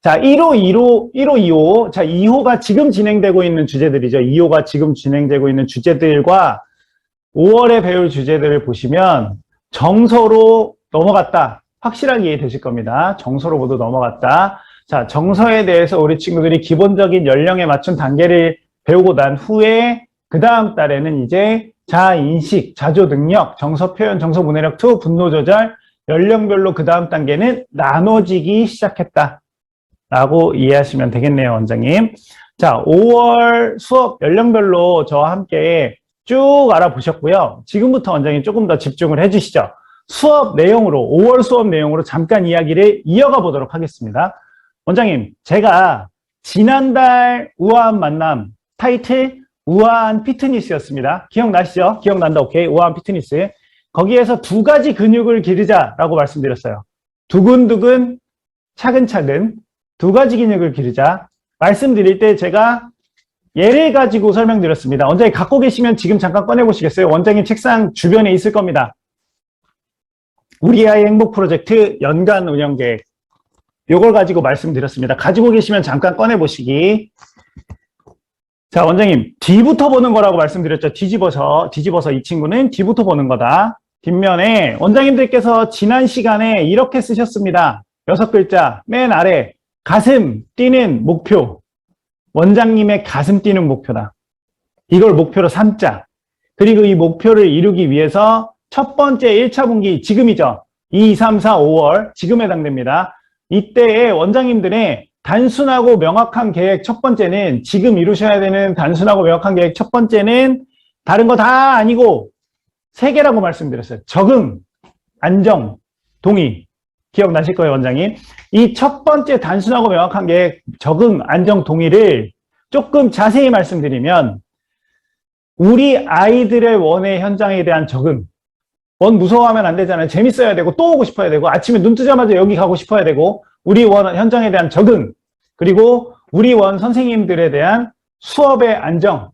Speaker 1: 자, 1호, 2호. 자, 2호가 지금 진행되고 있는 주제들이죠. 2호가 지금 진행되고 있는 주제들과 5월에 배울 주제들을 보시면 정서로 넘어갔다. 확실하게 이해되실 겁니다. 정서로 모두 넘어갔다. 자, 정서에 대해서 우리 친구들이 기본적인 연령에 맞춘 단계를 배우고 난 후에 그 다음 달에는 이제 자인식, 자조 능력, 정서 표현, 정서 문해력 2, 분노 조절, 연령별로 그 다음 단계는 나눠지기 시작했다. 라고 이해하시면 되겠네요, 원장님. 자, 5월 수업 연령별로 저와 함께 쭉 알아보셨고요. 지금부터 원장님 조금 더 집중을 해주시죠. 수업 내용으로, 5월 수업 내용으로 잠깐 이야기를 이어가 보도록 하겠습니다. 원장님, 제가 지난달 우아한 만남 타이틀 우아한 피트니스였습니다. 기억나시죠? 기억난다, 오케이. 우아한 피트니스. 거기에서 2가지 근육을 기르자라고 말씀드렸어요. 두근두근, 차근차근 2가지 근육을 기르자. 말씀드릴 때 제가 예를 가지고 설명드렸습니다. 원장님 갖고 계시면 지금 잠깐 꺼내보시겠어요? 원장님 책상 주변에 있을 겁니다. 우리 아이 행복 프로젝트 연간 운영 계획. 요걸 가지고 말씀드렸습니다. 가지고 계시면 잠깐 꺼내보시기. 자, 원장님, 뒤부터 보는 거라고 말씀드렸죠. 뒤집어서 이 친구는 뒤부터 보는 거다. 뒷면에 원장님들께서 지난 시간에 이렇게 쓰셨습니다. 6글자, 맨 아래, 가슴 뛰는 목표. 원장님의 가슴 뛰는 목표다. 이걸 목표로 삼자. 그리고 이 목표를 이루기 위해서 첫 번째 1차 분기, 지금이죠. 2, 3, 4, 5월, 지금 해당됩니다. 이때에 원장님들의 단순하고 명확한 계획 첫 번째는 지금 이루셔야 되는 단순하고 명확한 계획 첫 번째는 다른 거 다 아니고 3개라고 말씀드렸어요. 적응, 안정, 동의. 기억나실 거예요, 원장님. 이 첫 번째 단순하고 명확한 계획, 적응, 안정, 동의를 조금 자세히 말씀드리면 우리 아이들의 원의 현장에 대한 적응. 원 무서워하면 안 되잖아요. 재밌어야 되고 또 오고 싶어야 되고 아침에 눈 뜨자마자 여기 가고 싶어야 되고 우리 원 현장에 대한 적응 그리고 우리 원 선생님들에 대한 수업의 안정,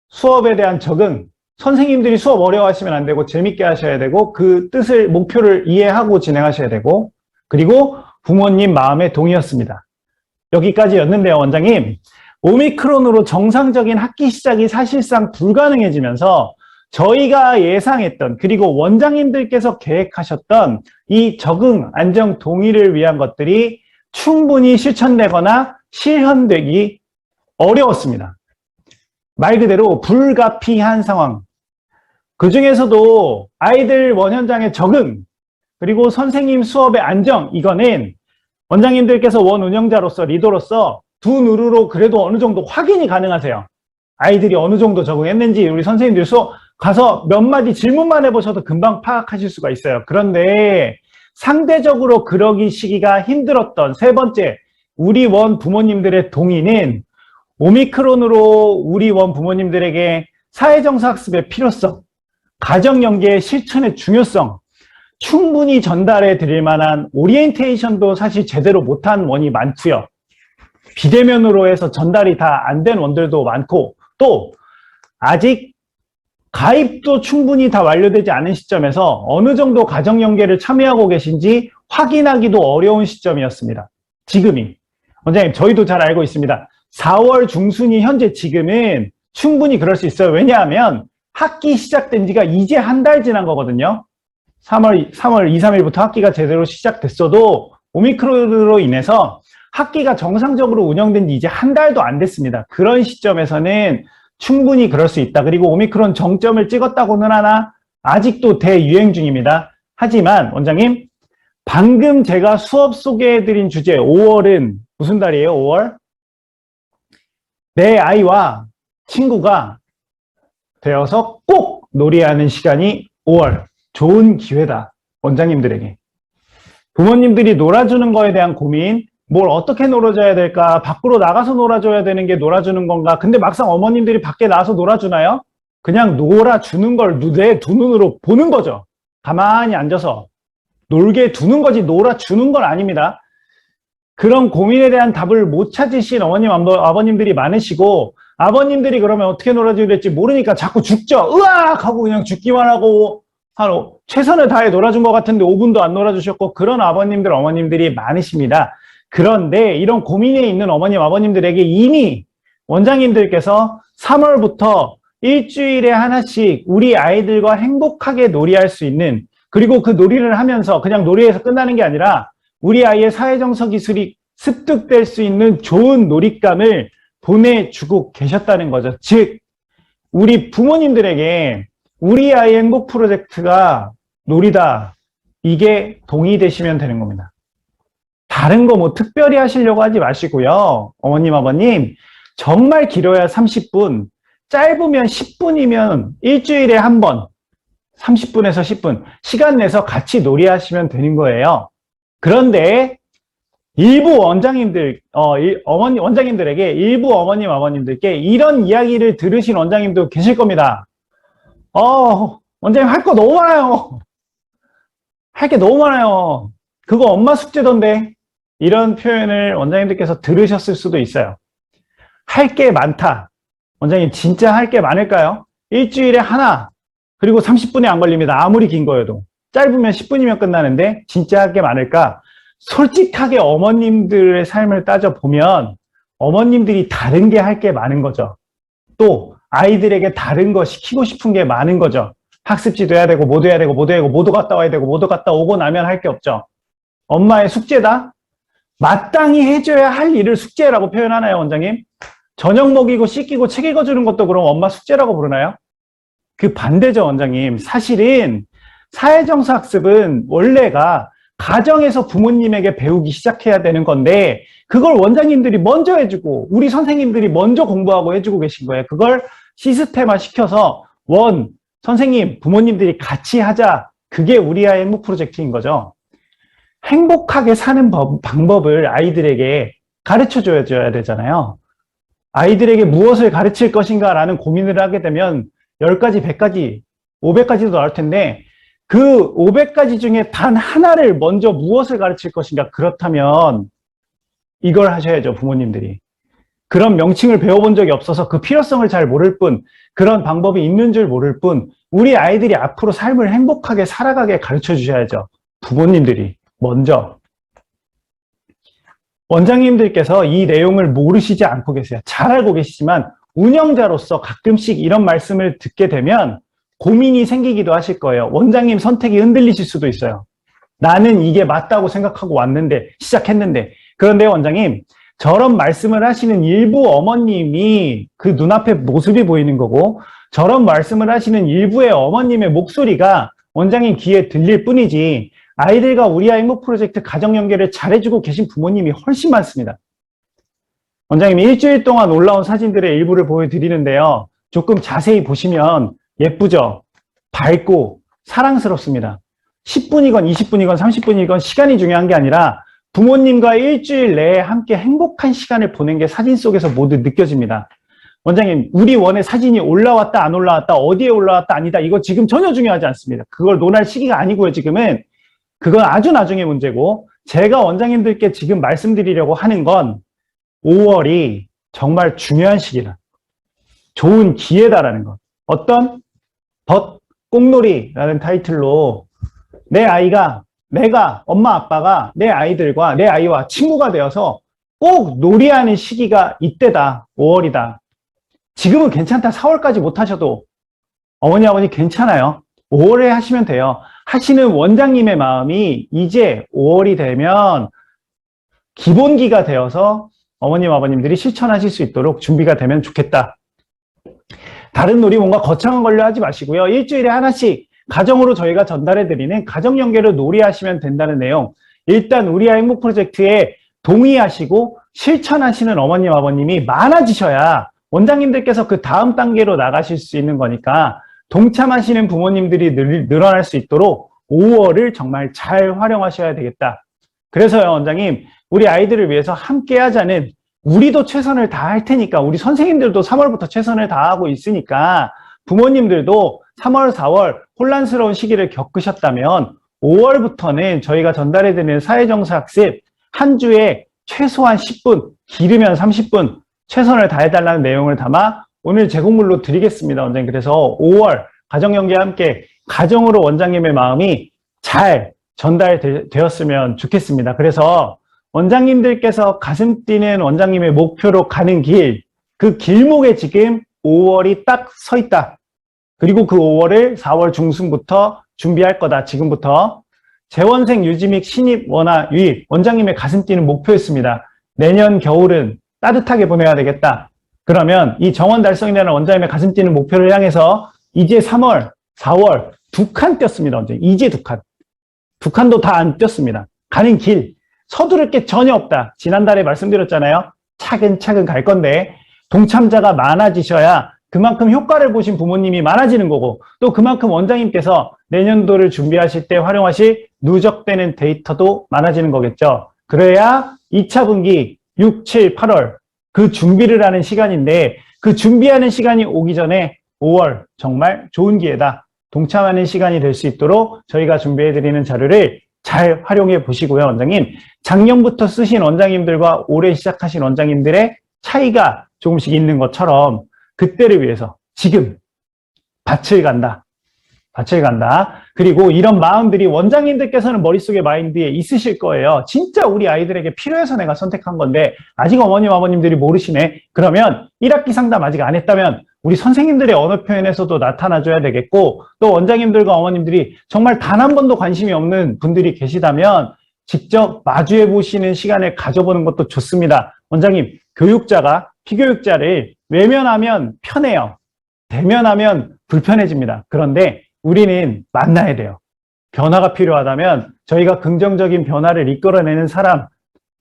Speaker 1: 수업에 대한 적응 선생님들이 수업 어려워하시면 안 되고 재밌게 하셔야 되고 그 뜻을 목표를 이해하고 진행하셔야 되고 그리고 부모님 마음의 동의였습니다. 여기까지였는데요, 원장님. 오미크론으로 정상적인 학기 시작이 사실상 불가능해지면서 저희가 예상했던 그리고 원장님들께서 계획하셨던 이 적응, 안정, 동의를 위한 것들이 충분히 실천되거나 실현되기 어려웠습니다. 말 그대로 불가피한 상황. 그 중에서도 아이들 원현장의 적응, 그리고 선생님 수업의 안정, 이거는 원장님들께서 원 운영자로서 리더로서 두 누르로 그래도 어느 정도 확인이 가능하세요. 아이들이 어느 정도 적응했는지 우리 선생님들 가서 몇 마디 질문만 해보셔도 금방 파악하실 수가 있어요. 그런데 상대적으로 그러기 시기가 힘들었던 세 번째, 우리 원 부모님들의 동의는 오미크론으로 우리 원 부모님들에게 사회정서학습의 필요성, 가정연계의 실천의 중요성, 충분히 전달해 드릴 만한 오리엔테이션도 사실 제대로 못한 원이 많고요. 비대면으로 해서 전달이 다 안 된 원들도 많고, 또 아직 가입도 충분히 다 완료되지 않은 시점에서 어느 정도 가정연계를 참여하고 계신지 확인하기도 어려운 시점이었습니다. 지금이. 원장님, 저희도 잘 알고 있습니다. 4월 중순이 현재 지금은 충분히 그럴 수 있어요. 왜냐하면 학기 시작된 지가 이제 한 달 지난 거거든요. 3월 2, 3일부터 학기가 제대로 시작됐어도 오미크론으로 인해서 학기가 정상적으로 운영된 지 이제 한 달도 안 됐습니다. 그런 시점에서는 충분히 그럴 수 있다. 그리고 오미크론 정점을 찍었다고는 하나 아직도 대유행 중입니다. 하지만 원장님, 방금 제가 수업 소개해드린 주제 5월은 무슨 달이에요? 5월? 내 아이와 친구가 되어서 꼭 놀이하는 시간이 5월. 좋은 기회다. 원장님들에게. 부모님들이 놀아주는 거에 대한 고민, 뭘 어떻게 놀아줘야 될까? 밖으로 나가서 놀아줘야 되는 게 놀아주는 건가? 근데 막상 어머님들이 밖에 나가서 놀아주나요? 그냥 놀아주는 걸 내 두 눈으로 보는 거죠. 가만히 앉아서 놀게 두는 거지 놀아주는 건 아닙니다. 그런 고민에 대한 답을 못 찾으신 어머님, 아버님들이 많으시고, 아버님들이 그러면 어떻게 놀아줘야 될지 모르니까 자꾸 죽죠. 으악! 하고 그냥 죽기만 하고, 최선을 다해 놀아준 것 같은데 5분도 안 놀아주셨고, 그런 아버님들, 어머님들이 많으십니다. 그런데 이런 고민에 있는 어머님, 아버님들에게 이미 원장님들께서 3월부터 일주일에 하나씩 우리 아이들과 행복하게 놀이할 수 있는, 그리고 그 놀이를 하면서 그냥 놀이에서 끝나는 게 아니라 우리 아이의 사회정서 기술이 습득될 수 있는 좋은 놀잇감을 보내주고 계셨다는 거죠. 즉, 우리 부모님들에게 우리 아이 행복 프로젝트가 놀이다. 이게 동의되시면 되는 겁니다. 다른 거 뭐 특별히 하시려고 하지 마시고요. 어머님, 아버님, 정말 길어야 30분, 짧으면 10분이면 일주일에 한 번, 30분에서 10분, 시간 내서 같이 놀이하시면 되는 거예요. 그런데 일부 원장님들, 원장님들에게, 일부 어머님, 아버님들께 이런 이야기를 들으신 원장님도 계실 겁니다. 원장님 할 거 너무 많아요. 할 게 너무 많아요. 그거 엄마 숙제던데. 이런 표현을 원장님들께서 들으셨을 수도 있어요. 할 게 많다. 원장님 진짜 할 게 많을까요? 일주일에 하나, 그리고 30분이 안 걸립니다. 아무리 긴 거여도. 짧으면 10분이면 끝나는데 진짜 할 게 많을까? 솔직하게 어머님들의 삶을 따져보면 어머님들이 다른 게 할 게 많은 거죠. 또 아이들에게 다른 거 시키고 싶은 게 많은 거죠. 학습지도 해야 되고 모두 해야 되고 모두 갔다 와야 되고 모두 갔다 오고 나면 할 게 없죠. 엄마의 숙제다? 마땅히 해줘야 할 일을 숙제라고 표현하나요, 원장님? 저녁 먹이고 씻기고 책 읽어주는 것도 그럼 엄마 숙제라고 부르나요? 그 반대죠, 원장님. 사실은 사회정서 학습은 원래가 가정에서 부모님에게 배우기 시작해야 되는 건데 그걸 원장님들이 먼저 해주고 우리 선생님들이 먼저 공부하고 해주고 계신 거예요. 그걸 시스템화 시켜서 선생님, 부모님들이 같이 하자. 그게 우리 아이 행복 프로젝트인 거죠. 행복하게 사는 방법을 아이들에게 가르쳐줘야 되잖아요. 아이들에게 무엇을 가르칠 것인가라는 고민을 하게 되면 10가지, 100가지, 500가지도 나올 텐데 그 500가지 중에 단 하나를 먼저 무엇을 가르칠 것인가. 그렇다면 이걸 하셔야죠, 부모님들이. 그런 명칭을 배워본 적이 없어서 그 필요성을 잘 모를 뿐, 그런 방법이 있는 줄 모를 뿐, 우리 아이들이 앞으로 삶을 행복하게 살아가게 가르쳐 주셔야죠. 부모님들이 먼저. 원장님들께서 이 내용을 모르시지 않고 계세요. 잘 알고 계시지만 운영자로서 가끔씩 이런 말씀을 듣게 되면 고민이 생기기도 하실 거예요. 원장님 선택이 흔들리실 수도 있어요. 나는 이게 맞다고 생각하고 왔는데, 시작했는데. 그런데 원장님, 저런 말씀을 하시는 일부 어머님이 그 눈앞에 모습이 보이는 거고, 저런 말씀을 하시는 일부의 어머님의 목소리가 원장님 귀에 들릴 뿐이지, 아이들과 우리 아이 행복 프로젝트 가정 연계를 잘해주고 계신 부모님이 훨씬 많습니다. 원장님이 일주일 동안 올라온 사진들의 일부를 보여드리는데요. 조금 자세히 보시면 예쁘죠? 밝고 사랑스럽습니다. 10분이건 20분이건 30분이건 시간이 중요한 게 아니라 부모님과 일주일 내에 함께 행복한 시간을 보낸 게 사진 속에서 모두 느껴집니다. 원장님, 우리 원의 사진이 올라왔다 안 올라왔다 어디에 올라왔다 아니다 이거 지금 전혀 중요하지 않습니다. 그걸 논할 시기가 아니고요. 지금은 그건 아주 나중의 문제고 제가 원장님들께 지금 말씀드리려고 하는 건 5월이 정말 중요한 시기다. 좋은 기회다라는 것. 어떤 꽃놀이라는 타이틀로 내 아이가 내가 엄마 아빠가 내 아이들과 내 아이와 친구가 되어서 꼭 놀이하는 시기가 이때다. 5월이다. 지금은 괜찮다. 4월까지 못하셔도 어머니 아버지 괜찮아요. 5월에 하시면 돼요. 하시는 원장님의 마음이 이제 5월이 되면 기본기가 되어서 어머님 아버님들이 실천하실 수 있도록 준비가 되면 좋겠다. 다른 놀이 뭔가 거창한 걸로 하지 마시고요. 일주일에 하나씩 가정으로 저희가 전달해드리는 가정연계로 놀이하시면 된다는 내용. 일단 우리 아이 행복 프로젝트에 동의하시고 실천하시는 어머님 아버님이 많아지셔야 원장님들께서 그 다음 단계로 나가실 수 있는 거니까 동참하시는 부모님들이 늘어날 수 있도록 5월을 정말 잘 활용하셔야 되겠다. 그래서요, 원장님, 우리 아이들을 위해서 함께 하자는 우리도 최선을 다할 테니까 우리 선생님들도 3월부터 최선을 다하고 있으니까 부모님들도 3월, 4월 혼란스러운 시기를 겪으셨다면 5월부터는 저희가 전달해드리는 사회정서학습 한 주에 최소한 10분, 길으면 30분 최선을 다해달라는 내용을 담아 오늘 제공물로 드리겠습니다, 원장님. 그래서 5월 가정연계와 함께 가정으로 원장님의 마음이 잘 전달되었으면 좋겠습니다. 그래서 원장님들께서 가슴 뛰는 원장님의 목표로 가는 길, 그 길목에 지금 5월이 딱 서 있다. 그리고 그 5월을 4월 중순부터 준비할 거다. 지금부터. 재원생 유지 및 신입 원화 유입, 원장님의 가슴 뛰는 목표였습니다. 내년 겨울은 따뜻하게 보내야 되겠다. 그러면 이 정원 달성이라는 원장님의 가슴 뛰는 목표를 향해서 이제 3월, 4월 두 칸 뛰었습니다. 원장님. 이제 두 칸. 두 칸도 다 안 뛰었습니다. 가는 길. 서두를 게 전혀 없다. 지난달에 말씀드렸잖아요. 차근차근 갈 건데 동참자가 많아지셔야 그만큼 효과를 보신 부모님이 많아지는 거고 또 그만큼 원장님께서 내년도를 준비하실 때 활용하실 누적되는 데이터도 많아지는 거겠죠. 그래야 2차 분기 6, 7, 8월 그 준비를 하는 시간인데 그 준비하는 시간이 오기 전에 5월 정말 좋은 기회다. 동참하는 시간이 될 수 있도록 저희가 준비해드리는 자료를 잘 활용해 보시고요, 원장님. 작년부터 쓰신 원장님들과 올해 시작하신 원장님들의 차이가 조금씩 있는 것처럼 그때를 위해서 지금 밭을 간다. 밭을 간다. 그리고 이런 마음들이 원장님들께서는 머릿속에 마인드에 있으실 거예요. 진짜 우리 아이들에게 필요해서 내가 선택한 건데 아직 어머님 아버님들이 모르시네. 그러면 1학기 상담 아직 안 했다면 우리 선생님들의 언어 표현에서도 나타나줘야 되겠고 또 원장님들과 어머님들이 정말 단 한 번도 관심이 없는 분들이 계시다면 직접 마주해 보시는 시간을 가져보는 것도 좋습니다. 원장님, 교육자가 피교육자를 외면하면 편해요. 대면하면 불편해집니다. 그런데 우리는 만나야 돼요. 변화가 필요하다면 저희가 긍정적인 변화를 이끌어내는 사람,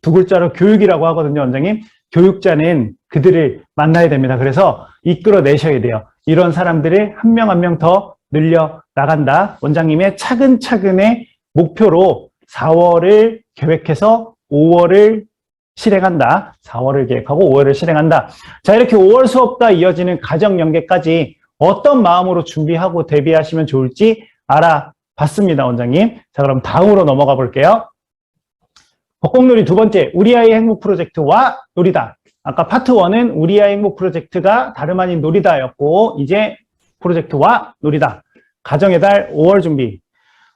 Speaker 1: 두 글자로 교육이라고 하거든요, 원장님. 교육자는 그들을 만나야 됩니다. 그래서 이끌어내셔야 돼요. 이런 사람들을 한 명 한 명 더 늘려 나간다. 원장님의 차근차근의 목표로 4월을 계획해서 5월을 실행한다. 4월을 계획하고 5월을 실행한다. 자, 이렇게 5월 수업과 이어지는 가정연계까지 어떤 마음으로 준비하고 대비하시면 좋을지 알아봤습니다, 원장님. 자, 그럼 다음으로 넘어가 볼게요. 벚꽃놀이 두 번째, 우리 아이 행복 프로젝트와 놀이다. 아까 파트 1은 우리 아이 행복 프로젝트가 다름 아닌 놀이다였고 이제 프로젝트와 놀이다. 가정의 달 5월 준비.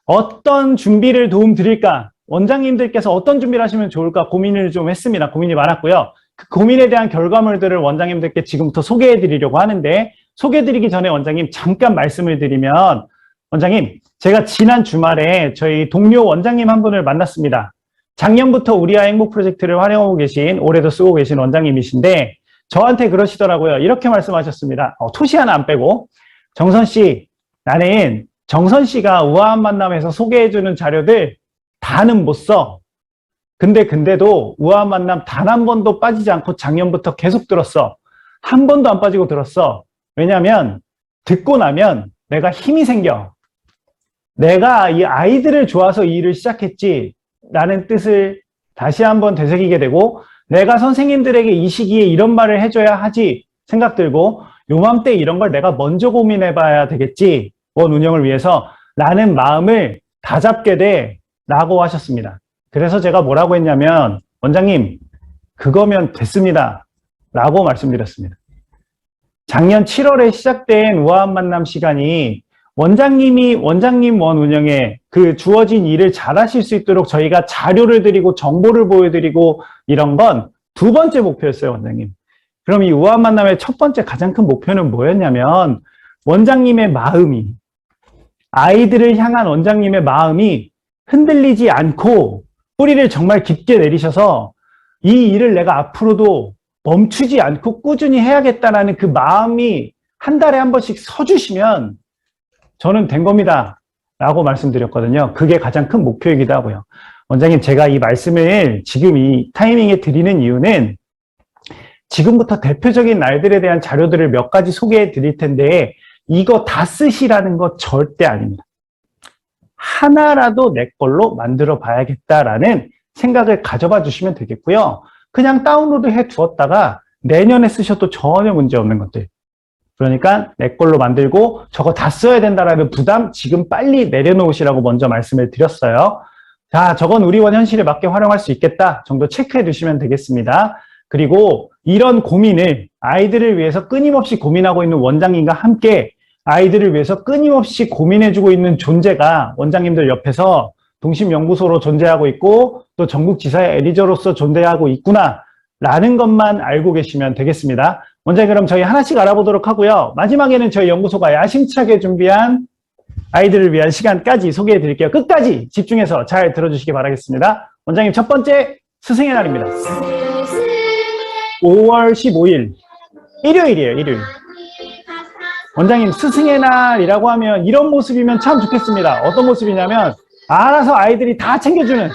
Speaker 1: 어떤 준비를 도움 드릴까? 원장님들께서 어떤 준비를 하시면 좋을까 고민을 좀 했습니다. 고민이 많았고요. 그 고민에 대한 결과물들을 원장님들께 지금부터 소개해 드리려고 하는데 소개해 드리기 전에 원장님 잠깐 말씀을 드리면 원장님, 제가 지난 주말에 저희 동료 원장님 한 분을 만났습니다. 작년부터 우리 아이 행복 프로젝트를 활용하고 계신, 올해도 쓰고 계신 원장님이신데 저한테 그러시더라고요. 이렇게 말씀하셨습니다. 토시 하나 안 빼고. 정선 씨, 나는 정선 씨가 우아한 만남에서 소개해주는 자료들 다는 못 써. 근데도 우아한 만남 단 한 번도 빠지지 않고 작년부터 계속 들었어. 한 번도 안 빠지고 들었어. 왜냐면 듣고 나면 내가 힘이 생겨. 내가 이 아이들을 좋아서 이 일을 시작했지 라는 뜻을 다시 한번 되새기게 되고, 내가 선생님들에게 이 시기에 이런 말을 해줘야 하지 생각 들고, 요맘때 이런 걸 내가 먼저 고민해 봐야 되겠지, 원 운영을 위해서 라는 마음을 다잡게 돼 라고 하셨습니다. 그래서 제가 뭐라고 했냐면, 원장님 그거면 됐습니다 라고 말씀드렸습니다. 작년 7월에 시작된 우아한 만남 시간이 원장님 원 운영에 그 주어진 일을 잘하실 수 있도록 저희가 자료를 드리고 정보를 보여드리고 이런 건 두 번째 목표였어요, 원장님. 그럼 이 우아한 만남의 첫 번째 가장 큰 목표는 뭐였냐면, 원장님의 마음이, 아이들을 향한 원장님의 마음이 흔들리지 않고 뿌리를 정말 깊게 내리셔서 이 일을 내가 앞으로도 멈추지 않고 꾸준히 해야겠다라는 그 마음이 한 달에 한 번씩 서주시면 저는 된 겁니다 라고 말씀드렸거든요. 그게 가장 큰 목표이기도 하고요. 원장님, 제가 이 말씀을 지금 이 타이밍에 드리는 이유는 지금부터 대표적인 날들에 대한 자료들을 몇 가지 소개해 드릴 텐데, 이거 다 쓰시라는 거 절대 아닙니다. 하나라도 내 걸로 만들어 봐야겠다라는 생각을 가져봐 주시면 되겠고요. 그냥 다운로드 해 두었다가 내년에 쓰셔도 전혀 문제 없는 것들. 그러니까 내 걸로 만들고 저거 다 써야 된다라는 부담 지금 빨리 내려놓으시라고 먼저 말씀을 드렸어요. 자, 저건 우리 원 현실에 맞게 활용할 수 있겠다 정도 체크해 두시면 되겠습니다. 그리고 이런 고민을 아이들을 위해서 끊임없이 고민하고 있는 원장님과 함께 아이들을 위해서 끊임없이 고민해주고 있는 존재가 원장님들 옆에서 동심연구소로 존재하고 있고 또 전국지사의 에디저로서 존재하고 있구나 라는 것만 알고 계시면 되겠습니다. 원장님, 그럼 저희 하나씩 알아보도록 하고요. 마지막에는 저희 연구소가 야심차게 준비한 아이들을 위한 시간까지 소개해 드릴게요. 끝까지 집중해서 잘 들어주시기 바라겠습니다. 원장님, 첫 번째 스승의 날입니다. 5월 15일 일요일이에요. 일요일. 원장님, 스승의 날이라고 하면 이런 모습이면 참 좋겠습니다. 어떤 모습이냐면 알아서 아이들이 다 챙겨주는,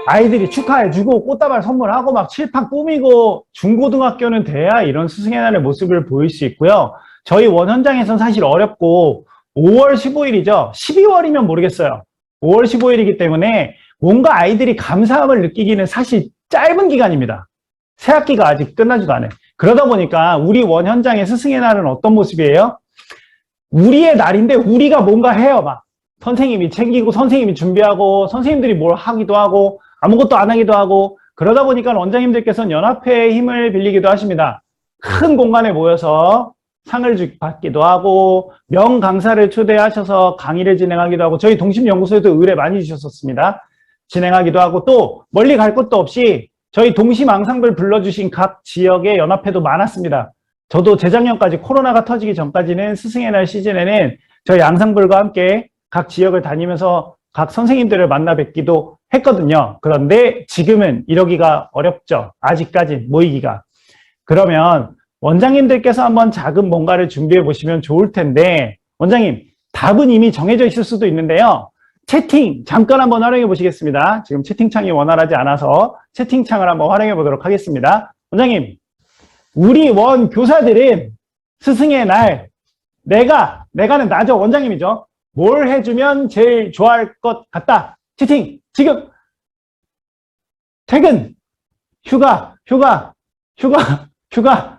Speaker 1: 아이들이 축하해주고 꽃다발 선물하고 막 칠판 꾸미고, 중고등학교는 돼야 이런 스승의 날의 모습을 보일 수 있고요. 저희 원 현장에서는 사실 어렵고 5월 15일이죠. 12월이면 모르겠어요. 5월 15일이기 때문에 뭔가 아이들이 감사함을 느끼기는 사실 짧은 기간입니다. 새학기가 아직 끝나지도 않아요. 그러다 보니까 우리 원 현장의 스승의 날은 어떤 모습이에요? 우리의 날인데 우리가 뭔가 해요. 막 선생님이 챙기고 선생님이 준비하고 선생님들이 뭘 하기도 하고 아무것도 안 하기도 하고, 그러다 보니까 원장님들께서는 연합회의 힘을 빌리기도 하십니다. 큰 공간에 모여서 상을 받기도 하고 명강사를 초대하셔서 강의를 진행하기도 하고, 저희 동심연구소에도 의뢰 많이 주셨었습니다. 진행하기도 하고, 또 멀리 갈 것도 없이 저희 동심 앙상블 불러주신 각 지역의 연합회도 많았습니다. 저도 재작년까지 코로나가 터지기 전까지는 스승의 날 시즌에는 저희 앙상블과 함께 각 지역을 다니면서 각 선생님들을 만나 뵙기도 했거든요. 그런데 지금은 이러기가 어렵죠. 아직까지 모이기가. 그러면 원장님들께서 한번 작은 뭔가를 준비해 보시면 좋을 텐데, 원장님, 답은 이미 정해져 있을 수도 있는데요. 채팅 잠깐 한번 활용해 보시겠습니다. 지금 채팅창이 원활하지 않아서 채팅창을 한번 활용해 보도록 하겠습니다. 원장님, 우리 원 교사들은 스승의 날, 내가는 나죠. 원장님이죠. 뭘 해주면 제일 좋아할 것 같다. 채팅, 지금, 퇴근, 휴가,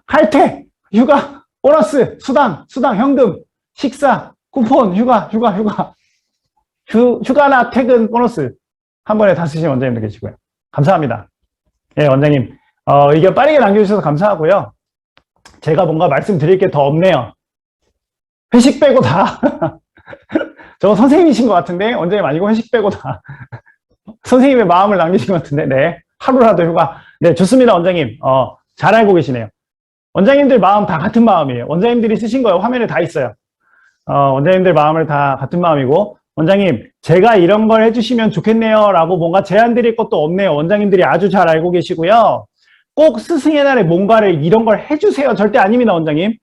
Speaker 1: 할퇴, 휴가, 보너스, 수당, 현금, 식사, 쿠폰, 휴가나 퇴근, 보너스. 한 번에 다 쓰신 원장님도 계시고요. 감사합니다. 예, 원장님. 의견 빠르게 남겨주셔서 감사하고요. 제가 뭔가 말씀드릴 게 더 없네요. 회식 빼고 다. 저 선생님이신 것 같은데, 원장님 아니고 회식 빼고 다. 선생님의 마음을 남기신 것 같은데, 네. 하루라도 휴가. 네, 좋습니다, 원장님. 잘 알고 계시네요. 원장님들 마음 다 같은 마음이에요. 원장님들이 쓰신 거예요. 화면에 다 있어요. 원장님들 마음을 다 같은 마음이고, 원장님, 제가 이런 걸 해주시면 좋겠네요. 라고 뭔가 제안 드릴 것도 없네요. 원장님들이 아주 잘 알고 계시고요. 꼭 스승의 날에 뭔가를 이런 걸 해주세요. 절대 아닙니다, 원장님.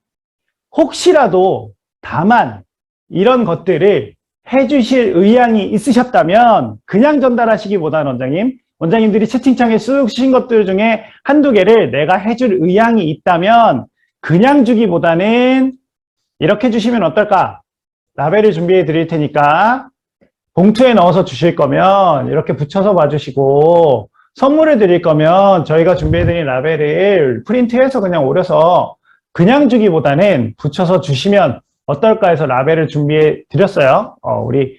Speaker 1: 혹시라도 다만 이런 것들을 해주실 의향이 있으셨다면 그냥 전달하시기보다는 원장님들이 채팅창에 쑥 쓰신 것들 중에 한두 개를 내가 해줄 의향이 있다면 그냥 주기보다는 이렇게 주시면 어떨까? 라벨을 준비해 드릴 테니까 봉투에 넣어서 주실 거면 이렇게 붙여서 봐주시고, 선물을 드릴 거면 저희가 준비해 드린 라벨을 프린트해서 그냥 오려서 그냥 주기보다는 붙여서 주시면 어떨까 해서 라벨을 준비해 드렸어요. 우리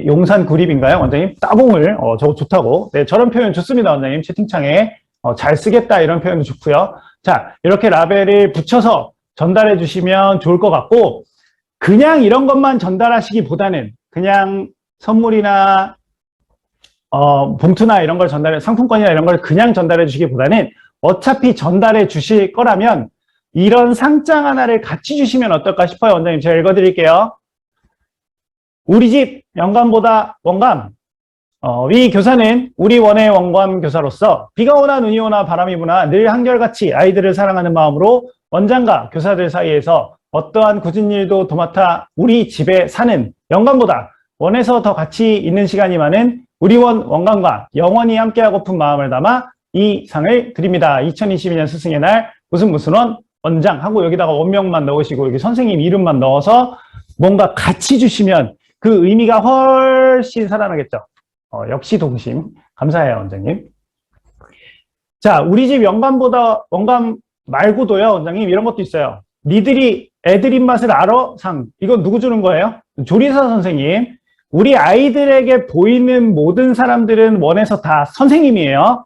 Speaker 1: 용산 구립인가요, 원장님? 따봉을, 저거 좋다고. 네, 저런 표현 좋습니다, 원장님. 채팅창에. 잘 쓰겠다, 이런 표현도 좋고요. 자, 이렇게 라벨을 붙여서 전달해 주시면 좋을 것 같고, 그냥 이런 것만 전달하시기보다는 그냥 선물이나, 봉투나 이런 걸 상품권이나 이런 걸 그냥 전달해 주시기보다는 어차피 전달해 주실 거라면 이런 상장 하나를 같이 주시면 어떨까 싶어요, 원장님. 제가 읽어 드릴게요. 우리 집 영감보다 원감. 위 교사는 우리 원의 원감 교사로서 비가 오나 눈이 오나 바람이 부나 늘 한결같이 아이들을 사랑하는 마음으로 원장과 교사들 사이에서 어떠한 굳은 일도 도맡아 우리 집에 사는 영감보다 원에서 더 같이 있는 시간이 많은 우리 원 원감과 영원히 함께하고픈 마음을 담아 이 상을 드립니다. 2022년 스승의 날 무슨 원 원장 하고 여기다가 원명만 넣으시고 여기 선생님 이름만 넣어서 뭔가 같이 주시면 그 의미가 훨씬 살아나겠죠. 역시 동심. 감사해요, 원장님. 자, 우리 집 영감보다 원감 말고도요, 원장님, 이런 것도 있어요. 니들이 애들 입맛을 알아? 상. 이건 누구 주는 거예요? 조리사 선생님. 우리 아이들에게 보이는 모든 사람들은 원에서 다 선생님이에요.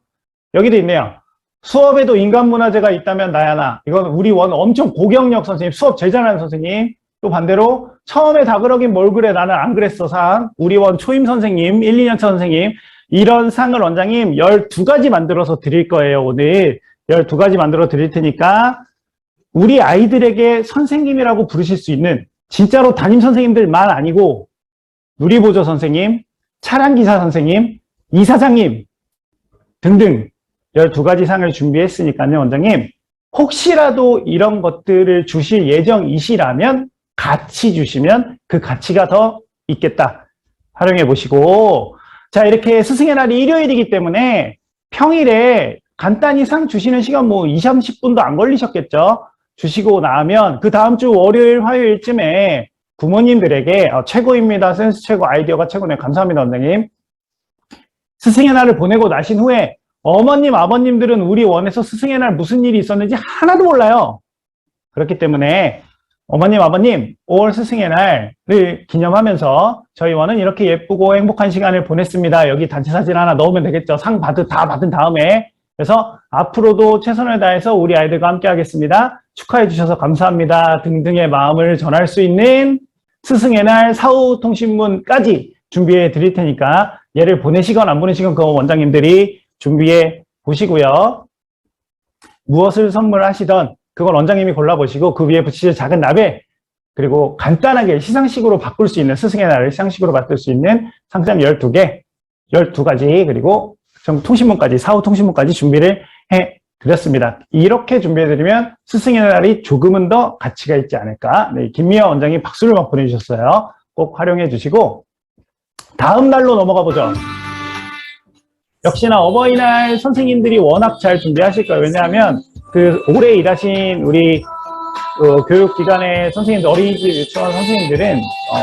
Speaker 1: 여기도 있네요. 수업에도 인간문화재가 있다면 나야 나. 이건 우리 원 엄청 고경력 선생님, 수업 제일 잘하는 선생님. 또 반대로 처음에 다 그러긴 뭘 그래 나는 안 그랬어 상. 우리 원 초임 선생님, 1, 2년차 선생님. 이런 상을 원장님 12가지 만들어서 드릴 거예요. 오늘 12가지 만들어 드릴 테니까 우리 아이들에게 선생님이라고 부르실 수 있는 진짜로 담임 선생님들만 아니고 누리보조 선생님, 차량기사 선생님, 이사장님 등등 12가지 상을 준비했으니까요. 원장님 혹시라도 이런 것들을 주실 예정이시라면 같이 주시면 그 가치가 더 있겠다. 활용해 보시고, 자, 이렇게 스승의 날이 일요일이기 때문에 평일에 간단히 상 주시는 시간 뭐 20, 30분도 안 걸리셨겠죠? 주시고 나면 그 다음 주 월요일, 화요일쯤에 부모님들에게 최고입니다. 센스 최고, 아이디어가 최고네요. 감사합니다, 원장님. 스승의 날을 보내고 나신 후에 어머님, 아버님들은 우리 원에서 스승의 날 무슨 일이 있었는지 하나도 몰라요. 그렇기 때문에 어머님, 아버님, 5월 스승의 날을 기념하면서 저희 원은 이렇게 예쁘고 행복한 시간을 보냈습니다. 여기 단체 사진 하나 넣으면 되겠죠. 다 받은 다음에. 그래서 앞으로도 최선을 다해서 우리 아이들과 함께 하겠습니다. 축하해 주셔서 감사합니다. 등등의 마음을 전할 수 있는 스승의 날 사후 통신문까지 준비해 드릴 테니까 얘를 보내시건 안 보내시건 그 원장님들이 준비해 보시고요. 무엇을 선물하시던 그건 원장님이 골라보시고 그 위에 붙이실 작은 라벨 그리고 간단하게 시상식으로 바꿀 수 있는 스승의 날을 시상식으로 바꿀 수 있는 상장 12개, 12가지 그리고 통신문까지 사후 통신문까지 준비를 해드렸습니다. 이렇게 준비해드리면 스승의 날이 조금은 더 가치가 있지 않을까. 네, 김미아 원장님 박수를 막 보내주셨어요. 꼭 활용해 주시고 다음 날로 넘어가 보죠. 역시나 어버이날 선생님들이 워낙 잘 준비하실 거예요. 왜냐하면 그 오래 일하신 우리 교육기관의 선생님들, 어린이집 유치원 선생님들은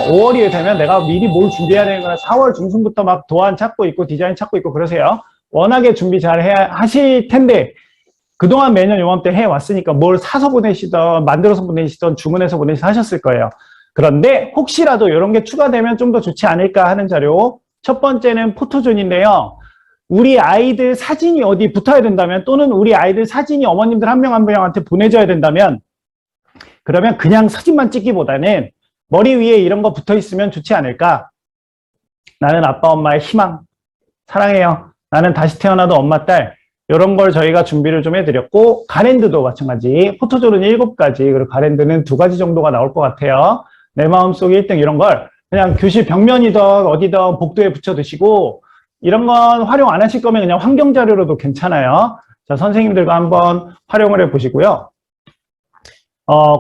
Speaker 1: 5월이 되면 내가 미리 뭘 준비해야 되는 거나 4월 중순부터 막 도안 찾고 있고 디자인 찾고 있고 그러세요. 워낙에 준비 잘 하실 텐데 그동안 매년 요맘때 해왔으니까 뭘 사서 보내시던 만들어서 보내시던 주문해서 보내시던 하셨을 거예요. 그런데 혹시라도 이런 게 추가되면 좀 더 좋지 않을까 하는 자료. 첫 번째는 포토존인데요. 우리 아이들 사진이 어디 붙어야 된다면 또는 우리 아이들 사진이 어머님들 한 명 한 명한테 보내줘야 된다면 그러면 그냥 사진만 찍기보다는 머리 위에 이런 거 붙어 있으면 좋지 않을까? 나는 아빠 엄마의 희망 사랑해요. 나는 다시 태어나도 엄마 딸 이런 걸 저희가 준비를 좀 해드렸고 가랜드도 마찬가지 포토존은 7가지 그리고 가랜드는 2가지 정도가 나올 것 같아요. 내 마음속에 1등 이런 걸 그냥 교실 벽면이든 어디든 복도에 붙여 두시고 이런 건 활용 안 하실 거면 그냥 환경자료로도 괜찮아요. 자, 선생님들과 한번 활용을 해 보시고요.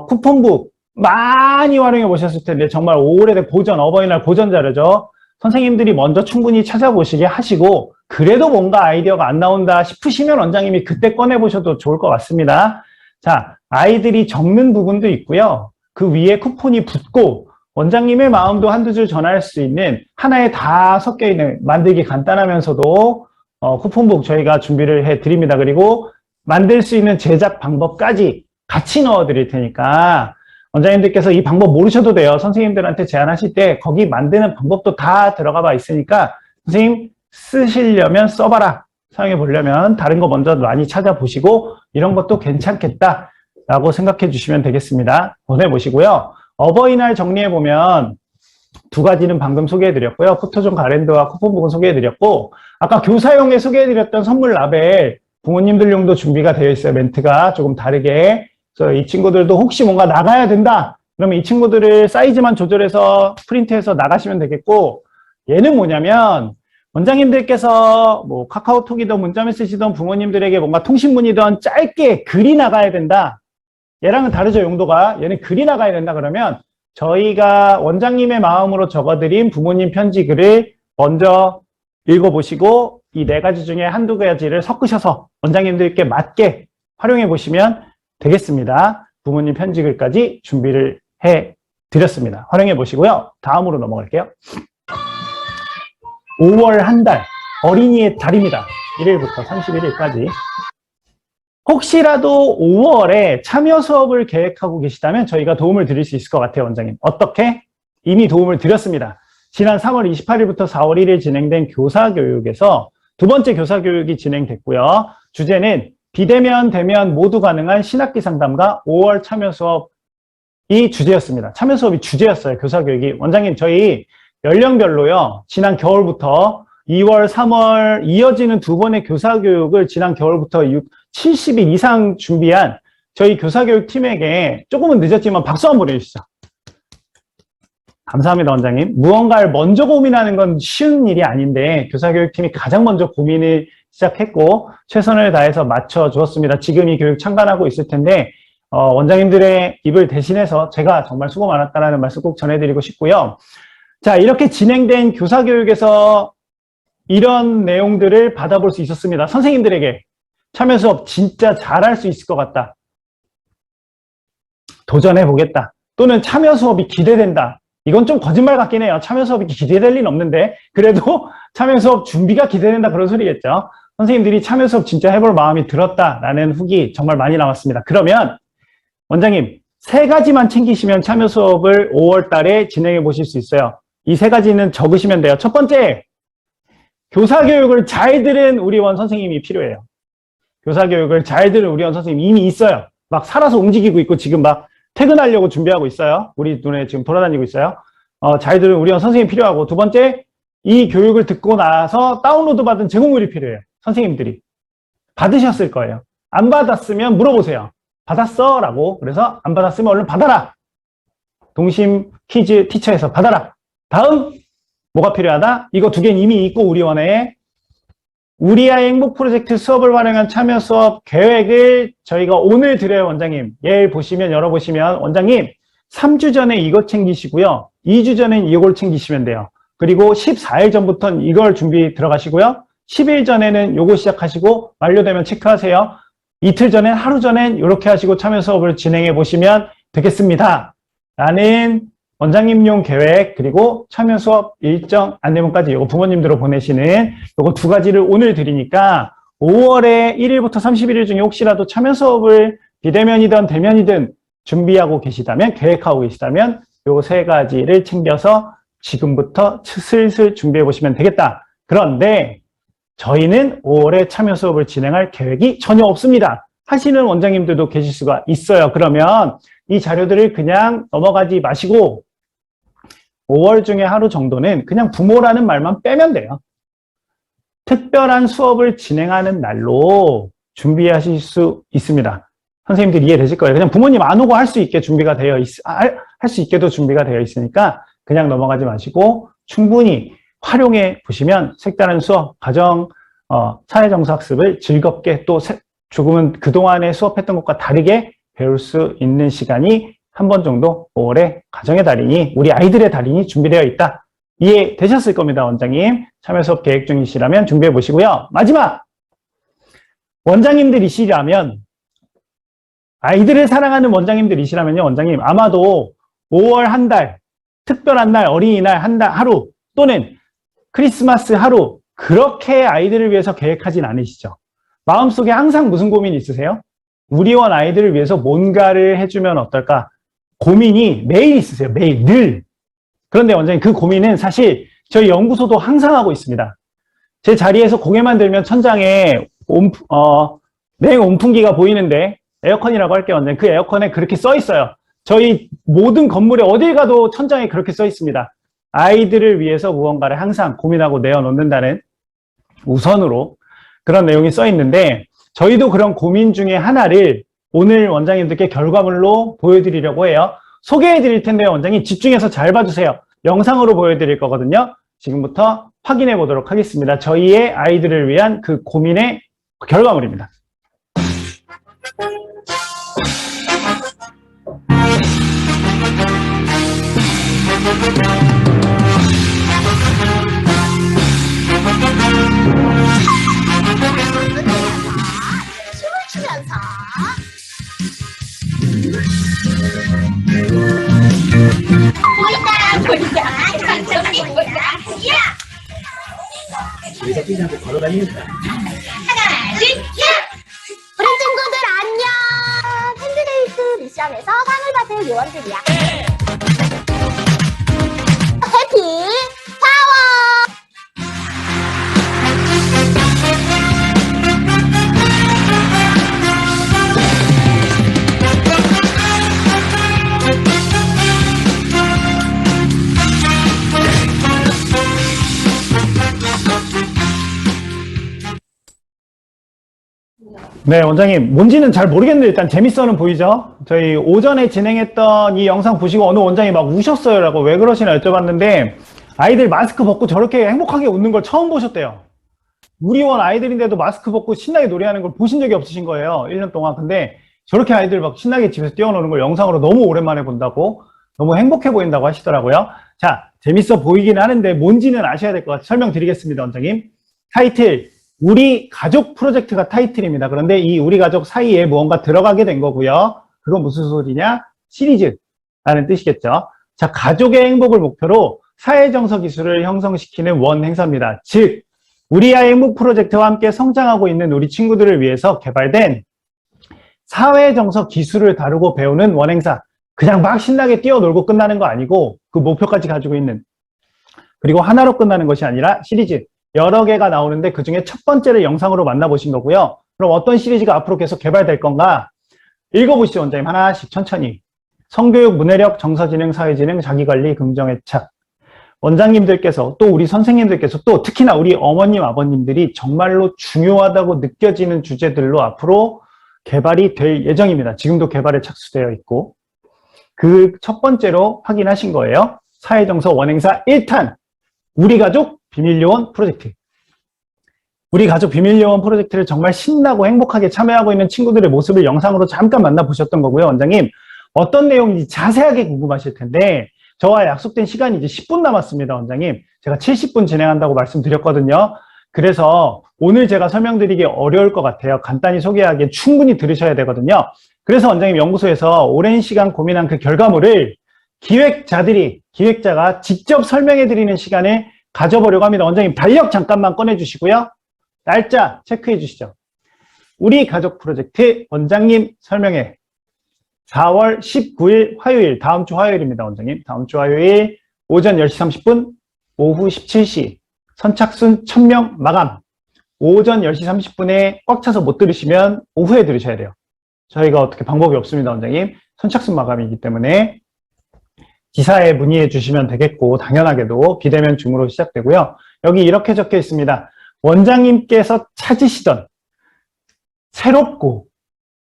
Speaker 1: 쿠폰북 많이 활용해 보셨을 텐데 정말 오래된 고전, 어버이날 고전 자료죠. 선생님들이 먼저 충분히 찾아보시게 하시고 그래도 뭔가 아이디어가 안 나온다 싶으시면 원장님이 그때 꺼내보셔도 좋을 것 같습니다. 자, 아이들이 적는 부분도 있고요. 그 위에 쿠폰이 붙고 원장님의 마음도 한두 줄 전할 수 있는 하나에 다 섞여 있는 만들기 간단하면서도 쿠폰북 저희가 준비를 해 드립니다. 그리고 만들 수 있는 제작 방법까지 같이 넣어 드릴 테니까 원장님들께서 이 방법 모르셔도 돼요. 선생님들한테 제안하실 때 거기 만드는 방법도 다 들어가 봐 있으니까 선생님 쓰시려면 써봐라. 사용해 보려면 다른 거 먼저 많이 찾아보시고 이런 것도 괜찮겠다라고 생각해 주시면 되겠습니다. 보내보시고요. 어버이날 정리해 보면 두 가지는 방금 소개해 드렸고요. 포토존 가랜드와 쿠폰북은 소개해 드렸고 아까 교사용에 소개해 드렸던 선물 라벨 부모님들용도 준비가 되어 있어요. 멘트가 조금 다르게. 그래서 이 친구들도 혹시 뭔가 나가야 된다. 그러면 이 친구들을 사이즈만 조절해서 프린트해서 나가시면 되겠고 얘는 뭐냐면 원장님들께서 뭐 카카오톡이든 문자 메시지든 부모님들에게 뭔가 통신문이든 짧게 글이 나가야 된다. 얘랑은 다르죠, 용도가. 얘는 글이 나가야 된다 그러면 저희가 원장님의 마음으로 적어드린 부모님 편지 글을 먼저 읽어보시고 이 네 가지 중에 한두 가지를 섞으셔서 원장님들께 맞게 활용해 보시면 되겠습니다. 부모님 편지 글까지 준비를 해 드렸습니다. 활용해 보시고요. 다음으로 넘어갈게요. 5월 한 달, 어린이의 달입니다. 1일부터 31일까지. 혹시라도 5월에 참여 수업을 계획하고 계시다면 저희가 도움을 드릴 수 있을 것 같아요, 원장님. 어떻게? 이미 도움을 드렸습니다. 지난 3월 28일부터 4월 1일 진행된 교사교육에서 두 번째 교사교육이 진행됐고요. 주제는 비대면, 대면 모두 가능한 신학기 상담과 5월 참여 수업이 주제였습니다. 참여 수업이 주제였어요, 교사교육이. 원장님, 저희 연령별로요, 지난 겨울부터 2월, 3월 이어지는 두 번의 교사교육을 지난 겨울부터 70일 이상 준비한 저희 교사교육 팀에게 조금은 늦었지만 박수 한번 보내주시죠. 감사합니다, 원장님. 무언가를 먼저 고민하는 건 쉬운 일이 아닌데 교사교육팀이 가장 먼저 고민을 시작했고 최선을 다해서 맞춰주었습니다. 지금 이 교육 참관하고 있을 텐데 원장님들의 입을 대신해서 제가 정말 수고 많았다는 말씀 꼭 전해드리고 싶고요. 자, 이렇게 진행된 교사교육에서 이런 내용들을 받아볼 수 있었습니다. 선생님들에게 참여 수업 진짜 잘할 수 있을 것 같다. 도전해보겠다. 또는 참여 수업이 기대된다. 이건 좀 거짓말 같긴 해요. 참여 수업이 기대될 리는 없는데 그래도 참여 수업 준비가 기대된다 그런 소리겠죠. 선생님들이 참여 수업 진짜 해볼 마음이 들었다라는 후기 정말 많이 나왔습니다. 그러면 원장님 3가지만 챙기시면 참여 수업을 5월 달에 진행해 보실 수 있어요. 이 3가지는 적으시면 돼요. 첫 번째, 교사교육을 잘 들은 우리 원 선생님이 필요해요. 교사교육을 잘 들은 우리 원 선생님이 이미 있어요. 막 살아서 움직이고 있고 지금 막 퇴근하려고 준비하고 있어요. 우리 눈에 지금 돌아다니고 있어요. 잘 들은 우리 원 선생님이 필요하고 두 번째, 이 교육을 듣고 나서 다운로드 받은 제공물이 필요해요. 선생님들이. 받으셨을 거예요. 안 받았으면 물어보세요. 받았어? 라고. 그래서 안 받았으면 얼른 받아라. 동심 퀴즈 티처에서 받아라. 다음, 뭐가 필요하다? 이거 2개는 이미 있고 우리 원에 우리 아이 행복 프로젝트 수업을 활용한 참여 수업 계획을 저희가 오늘 드려요, 원장님. 예를 보시면, 열어보시면, 원장님, 3주 전에 이거 챙기시고요. 2주 전엔 이걸 챙기시면 돼요. 그리고 14일 전부터는 이걸 준비 들어가시고요. 10일 전에는 요거 시작하시고, 완료되면 체크하세요. 이틀 전엔, 하루 전엔 이렇게 하시고 참여 수업을 진행해 보시면 되겠습니다. 라는 원장님용 계획 그리고 참여 수업 일정 안내문까지 요거 부모님들로 보내시는 요거 2가지를 오늘 드리니까 5월에 1일부터 31일 중에 혹시라도 참여 수업을 비대면이든 대면이든 준비하고 계시다면 계획하고 계시다면 요 3가지를 챙겨서 지금부터 슬슬 준비해 보시면 되겠다. 그런데 저희는 5월에 참여 수업을 진행할 계획이 전혀 없습니다. 하시는 원장님들도 계실 수가 있어요. 그러면 이 자료들을 그냥 넘어가지 마시고 5월 중에 하루 정도는 그냥 부모라는 말만 빼면 돼요. 특별한 수업을 진행하는 날로 준비하실 수 있습니다. 선생님들 이해되실 거예요. 그냥 부모님 안 오고 할 수 있게 준비가 되어 할 수 있게도 준비가 되어 있으니까 그냥 넘어가지 마시고 충분히 활용해 보시면 색다른 수업, 가정, 사회정서학습을 즐겁게 또 조금은 그동안에 수업했던 것과 다르게 배울 수 있는 시간이 한 번 정도 5월에 가정의 달인이, 우리 아이들의 달인이 준비되어 있다. 이해되셨을 겁니다, 원장님. 참여 수업 계획 중이시라면 준비해 보시고요. 마지막! 원장님들이시라면, 아이들을 사랑하는 원장님들이시라면요, 원장님, 아마도 5월 한 달, 특별한 날, 어린이날 한 달, 하루, 또는 크리스마스 하루, 그렇게 아이들을 위해서 계획하진 않으시죠? 마음속에 항상 무슨 고민이 있으세요? 우리 원 아이들을 위해서 뭔가를 해주면 어떨까? 고민이 매일 있으세요. 매일, 늘. 그런데 원장님, 그 고민은 사실 저희 연구소도 항상 하고 있습니다. 제 자리에서 고개만 들면 천장에 냉온풍기가 보이는데, 에어컨이라고 할게요, 원장님. 그 에어컨에 그렇게 써 있어요. 저희 모든 건물에 어딜 가도 천장에 그렇게 써 있습니다. 아이들을 위해서 무언가를 항상 고민하고 내어놓는다는 우선으로 그런 내용이 써 있는데, 저희도 그런 고민 중에 하나를 오늘 원장님들께 결과물로 보여드리려고 해요. 소개해 드릴 텐데요, 원장님 집중해서 잘 봐주세요. 영상으로 보여드릴 거거든요. 지금부터 확인해 보도록 하겠습니다. 저희의 아이들을 위한 그 고민의 결과물입니다.
Speaker 2: 춤을 추면서 보자 장점이 보자 야
Speaker 1: 여기서 뛰지 않고 걸어다니는 거야.
Speaker 2: 하나 둘야 우리 친구들 안녕 핸드레이스 미션에서 상을 받을 요원들이야 해피 파워
Speaker 1: 네, 원장님, 뭔지는 잘 모르겠는데 일단 재밌어는 보이죠? 저희 오전에 진행했던 이 영상 보시고 어느 원장이 막 우셨어요 라고 왜 그러시나 여쭤봤는데, 아이들 마스크 벗고 저렇게 행복하게 웃는 걸 처음 보셨대요. 우리 원 아이들인데도 마스크 벗고 신나게 노래하는 걸 보신 적이 없으신 거예요, 1년 동안. 근데 저렇게 아이들 막 신나게 집에서 뛰어노는 걸 영상으로 너무 오랜만에 본다고, 너무 행복해 보인다고 하시더라고요. 자, 재밌어 보이긴 하는데 뭔지는 아셔야 될 것 같아요. 설명드리겠습니다, 원장님. 타이틀, 우리 가족 프로젝트가 타이틀입니다. 그런데 이 우리 가족 사이에 무언가 들어가게 된 거고요. 그건 무슨 소리냐? 시리즈라는 뜻이겠죠. 자, 가족의 행복을 목표로 사회정서 기술을 형성시키는 원 행사입니다. 즉, 우리 아이 행복 프로젝트와 함께 성장하고 있는 우리 친구들을 위해서 개발된 사회정서 기술을 다루고 배우는 원 행사. 그냥 막 신나게 뛰어놀고 끝나는 거 아니고 그 목표까지 가지고 있는, 그리고 하나로 끝나는 것이 아니라 시리즈. 여러 개가 나오는데 그중에 첫 번째를 영상으로 만나보신 거고요. 그럼 어떤 시리즈가 앞으로 계속 개발될 건가? 읽어보시죠, 원장님. 하나씩 천천히. 성교육, 문해력, 정서지능, 사회지능, 자기관리, 긍정애착. 원장님들께서 또 우리 선생님들께서 또 특히나 우리 어머님, 아버님들이 정말로 중요하다고 느껴지는 주제들로 앞으로 개발이 될 예정입니다. 지금도 개발에 착수되어 있고. 그 첫 번째로 확인하신 거예요. 사회정서 원행사 1탄. 우리 가족 비밀요원 프로젝트. 우리 가족 비밀요원 프로젝트를 정말 신나고 행복하게 참여하고 있는 친구들의 모습을 영상으로 잠깐 만나보셨던 거고요. 원장님, 어떤 내용인지 자세하게 궁금하실 텐데 저와 약속된 시간이 이제 10분 남았습니다, 원장님. 제가 70분 진행한다고 말씀드렸거든요. 그래서 오늘 제가 설명드리기 어려울 것 같아요. 간단히 소개하기에 충분히 들으셔야 되거든요. 그래서 원장님 연구소에서 오랜 시간 고민한 그 결과물을 기획자가 직접 설명해드리는 시간을 가져보려고 합니다. 원장님 달력 잠깐만 꺼내주시고요. 날짜 체크해 주시죠. 우리 가족 프로젝트 원장님 설명회 4월 19일 화요일, 다음 주 화요일입니다, 원장님. 다음 주 화요일 오전 10시 30분, 오후 17시 선착순 1000명 마감. 오전 10시 30분에 꽉 차서 못 들으시면 오후에 들으셔야 돼요. 저희가 어떻게 방법이 없습니다, 원장님. 선착순 마감이기 때문에 지사에 문의해 주시면 되겠고, 당연하게도 비대면 줌으로 시작되고요. 여기 이렇게 적혀 있습니다. 원장님께서 찾으시던 새롭고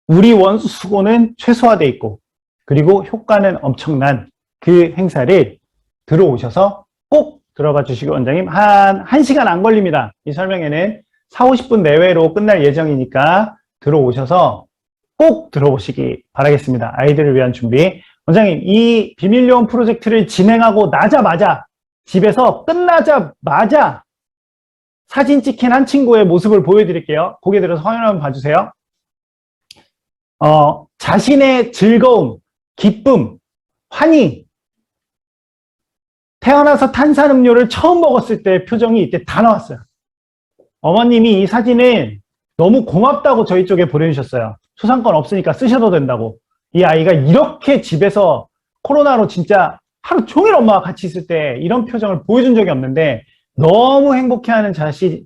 Speaker 1: 우리 원수 수고는 최소화되어 있고 그리고 효과는 엄청난 그 행사를 들어오셔서 꼭 들어가 주시고, 원장님 한 1시간 안 걸립니다. 이 설명회는 40-50분 내외로 끝날 예정이니까 들어오셔서 꼭 들어보시기 바라겠습니다. 아이들을 위한 준비. 원장님, 이 비밀요원 프로젝트를 진행하고 나자마자, 집에서 끝나자마자 사진 찍힌 한 친구의 모습을 보여드릴게요. 고개 들어서 화면 한번 봐주세요. 자신의 즐거움, 기쁨, 환희, 태어나서 탄산음료를 처음 먹었을 때 표정이 이때 다 나왔어요. 어머님이 이 사진을 너무 고맙다고 저희 쪽에 보내주셨어요. 초상권 없으니까 쓰셔도 된다고. 이 아이가 이렇게 집에서 코로나로 진짜 하루 종일 엄마와 같이 있을 때 이런 표정을 보여준 적이 없는데 너무 행복해하는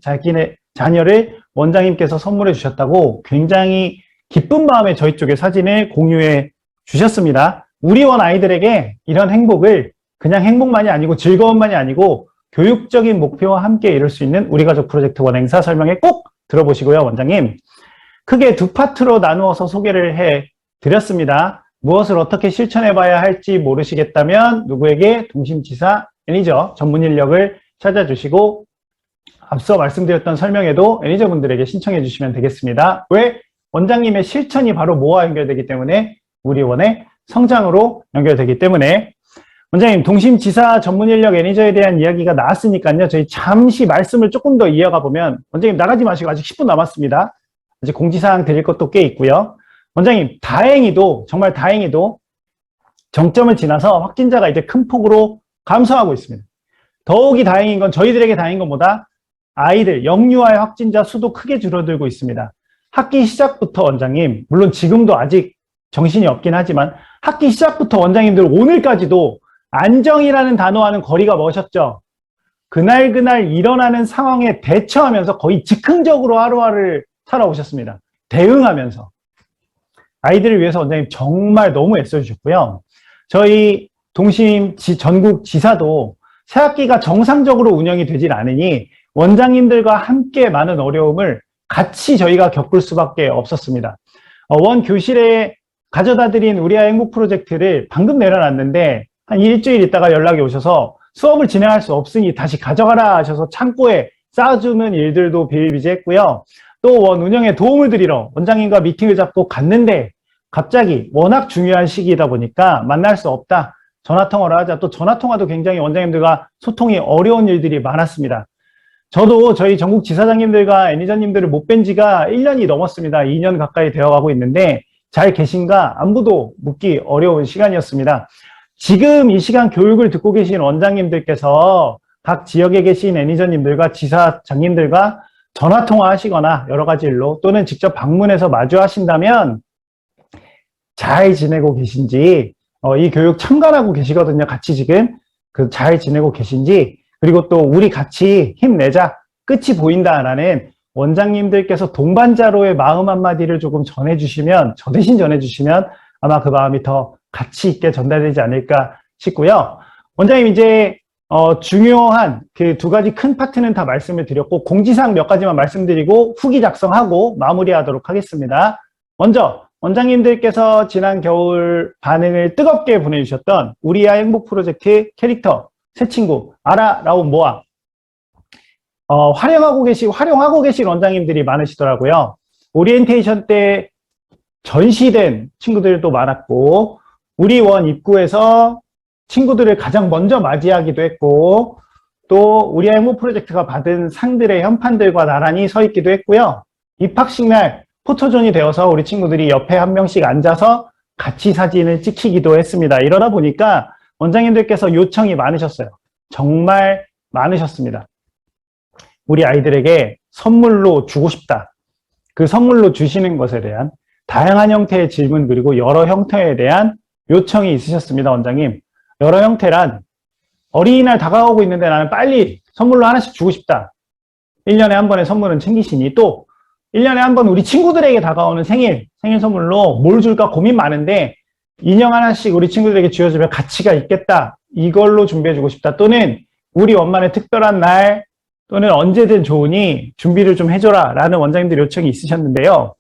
Speaker 1: 자기네 자녀를 원장님께서 선물해 주셨다고 굉장히 기쁜 마음에 저희 쪽에 사진을 공유해 주셨습니다. 우리 원 아이들에게 이런 행복을 그냥 행복만이 아니고 즐거움만이 아니고 교육적인 목표와 함께 이룰 수 있는 우리 가족 프로젝트 원 행사 설명회 꼭 들어보시고요, 원장님. 크게 두 파트로 나누어서 소개를 해 드렸습니다. 무엇을 어떻게 실천해 봐야 할지 모르시겠다면 누구에게 동심지사 매니저 전문 인력을 찾아주시고 앞서 말씀드렸던 설명에도 매니저분들에게 신청해 주시면 되겠습니다. 왜? 원장님의 실천이 바로 뭐와 연결되기 때문에 우리 원의 성장으로 연결되기 때문에 원장님, 동심지사 전문인력 매니저에 대한 이야기가 나왔으니까요. 저희 잠시 말씀을 조금 더 이어가 보면 원장님 나가지 마시고 아직 10분 남았습니다. 아직 공지사항 드릴 것도 꽤 있고요. 원장님, 다행히도 정말 다행히도 정점을 지나서 확진자가 이제 큰 폭으로 감소하고 있습니다. 더욱이 다행인 건 저희들에게 다행인 것보다 아이들, 영유아의 확진자 수도 크게 줄어들고 있습니다. 학기 시작부터 원장님, 물론 지금도 아직 정신이 없긴 하지만 학기 시작부터 원장님들 오늘까지도 안정이라는 단어와는 거리가 멀으셨죠. 그날 일어나는 상황에 대처하면서 거의 즉흥적으로 하루하루를 살아오셨습니다. 대응하면서. 아이들을 위해서 원장님 정말 너무 애써주셨고요. 저희 동심 전국 지사도 새학기가 정상적으로 운영이 되질 않으니 원장님들과 함께 많은 어려움을 같이 저희가 겪을 수밖에 없었습니다. 원 교실에 가져다 드린 우리 아이 행복 프로젝트를 방금 내려놨는데 한 일주일 있다가 연락이 오셔서 수업을 진행할 수 없으니 다시 가져가라 하셔서 창고에 쌓아주는 일들도 비일비재했고요. 또 원 운영에 도움을 드리러 원장님과 미팅을 잡고 갔는데 갑자기 워낙 중요한 시기이다 보니까 만날 수 없다. 전화통화를 하자. 또 전화통화도 굉장히 원장님들과 소통이 어려운 일들이 많았습니다. 저도 저희 전국 지사장님들과 매니저님들을 못 뵌 지가 1년이 넘었습니다. 2년 가까이 되어가고 있는데 잘 계신가 안부도 묻기 어려운 시간이었습니다. 지금 이 시간 교육을 듣고 계신 원장님들께서 각 지역에 계신 매니저님들과 지사장님들과 전화통화 하시거나 여러 가지 일로 또는 직접 방문해서 마주하신다면 잘 지내고 계신지 이 교육 참관하고 계시거든요. 같이 지금 잘 지내고 계신지 그리고 또 우리 같이 힘내자 끝이 보인다라는 원장님들께서 동반자로의 마음 한마디를 조금 전해주시면 저 대신 전해주시면 아마 그 마음이 더 가치 있게 전달되지 않을까 싶고요. 원장님 이제 중요한 그 두 가지 큰 파트는 다 말씀을 드렸고 공지사항 몇 가지만 말씀드리고 후기 작성하고 마무리하도록 하겠습니다. 먼저 원장님들께서 지난 겨울 반응을 뜨겁게 보내주셨던 우리 아이 행복 프로젝트 캐릭터 새 친구 아라 라운 모아 활용하고 계신 원장님들이 많으시더라고요. 오리엔테이션 때 전시된 친구들도 많았고 우리 원 입구에서 친구들을 가장 먼저 맞이하기도 했고 또 우리 아이 행복 프로젝트가 받은 상들의 현판들과 나란히 서 있기도 했고요. 입학식 날 포토존이 되어서 우리 친구들이 옆에 한 명씩 앉아서 같이 사진을 찍히기도 했습니다. 이러다 보니까 원장님들께서 요청이 많으셨어요. 정말 많으셨습니다. 우리 아이들에게 선물로 주고 싶다. 그 선물로 주시는 것에 대한 다양한 형태의 질문 그리고 여러 형태에 대한 요청이 있으셨습니다. 원장님. 여러 형태란 어린이날 다가오고 있는데 나는 빨리 선물로 하나씩 주고 싶다. 1년에 한 번의 선물은 챙기시니 또 1년에 한 번 우리 친구들에게 다가오는 생일 선물로 뭘 줄까 고민 많은데 인형 하나씩 우리 친구들에게 쥐어주면 가치가 있겠다. 이걸로 준비해주고 싶다. 또는 우리 엄마의 특별한 날 또는 언제든 좋으니 준비를 좀 해줘라 라는 원장님들 요청이 있으셨는데요.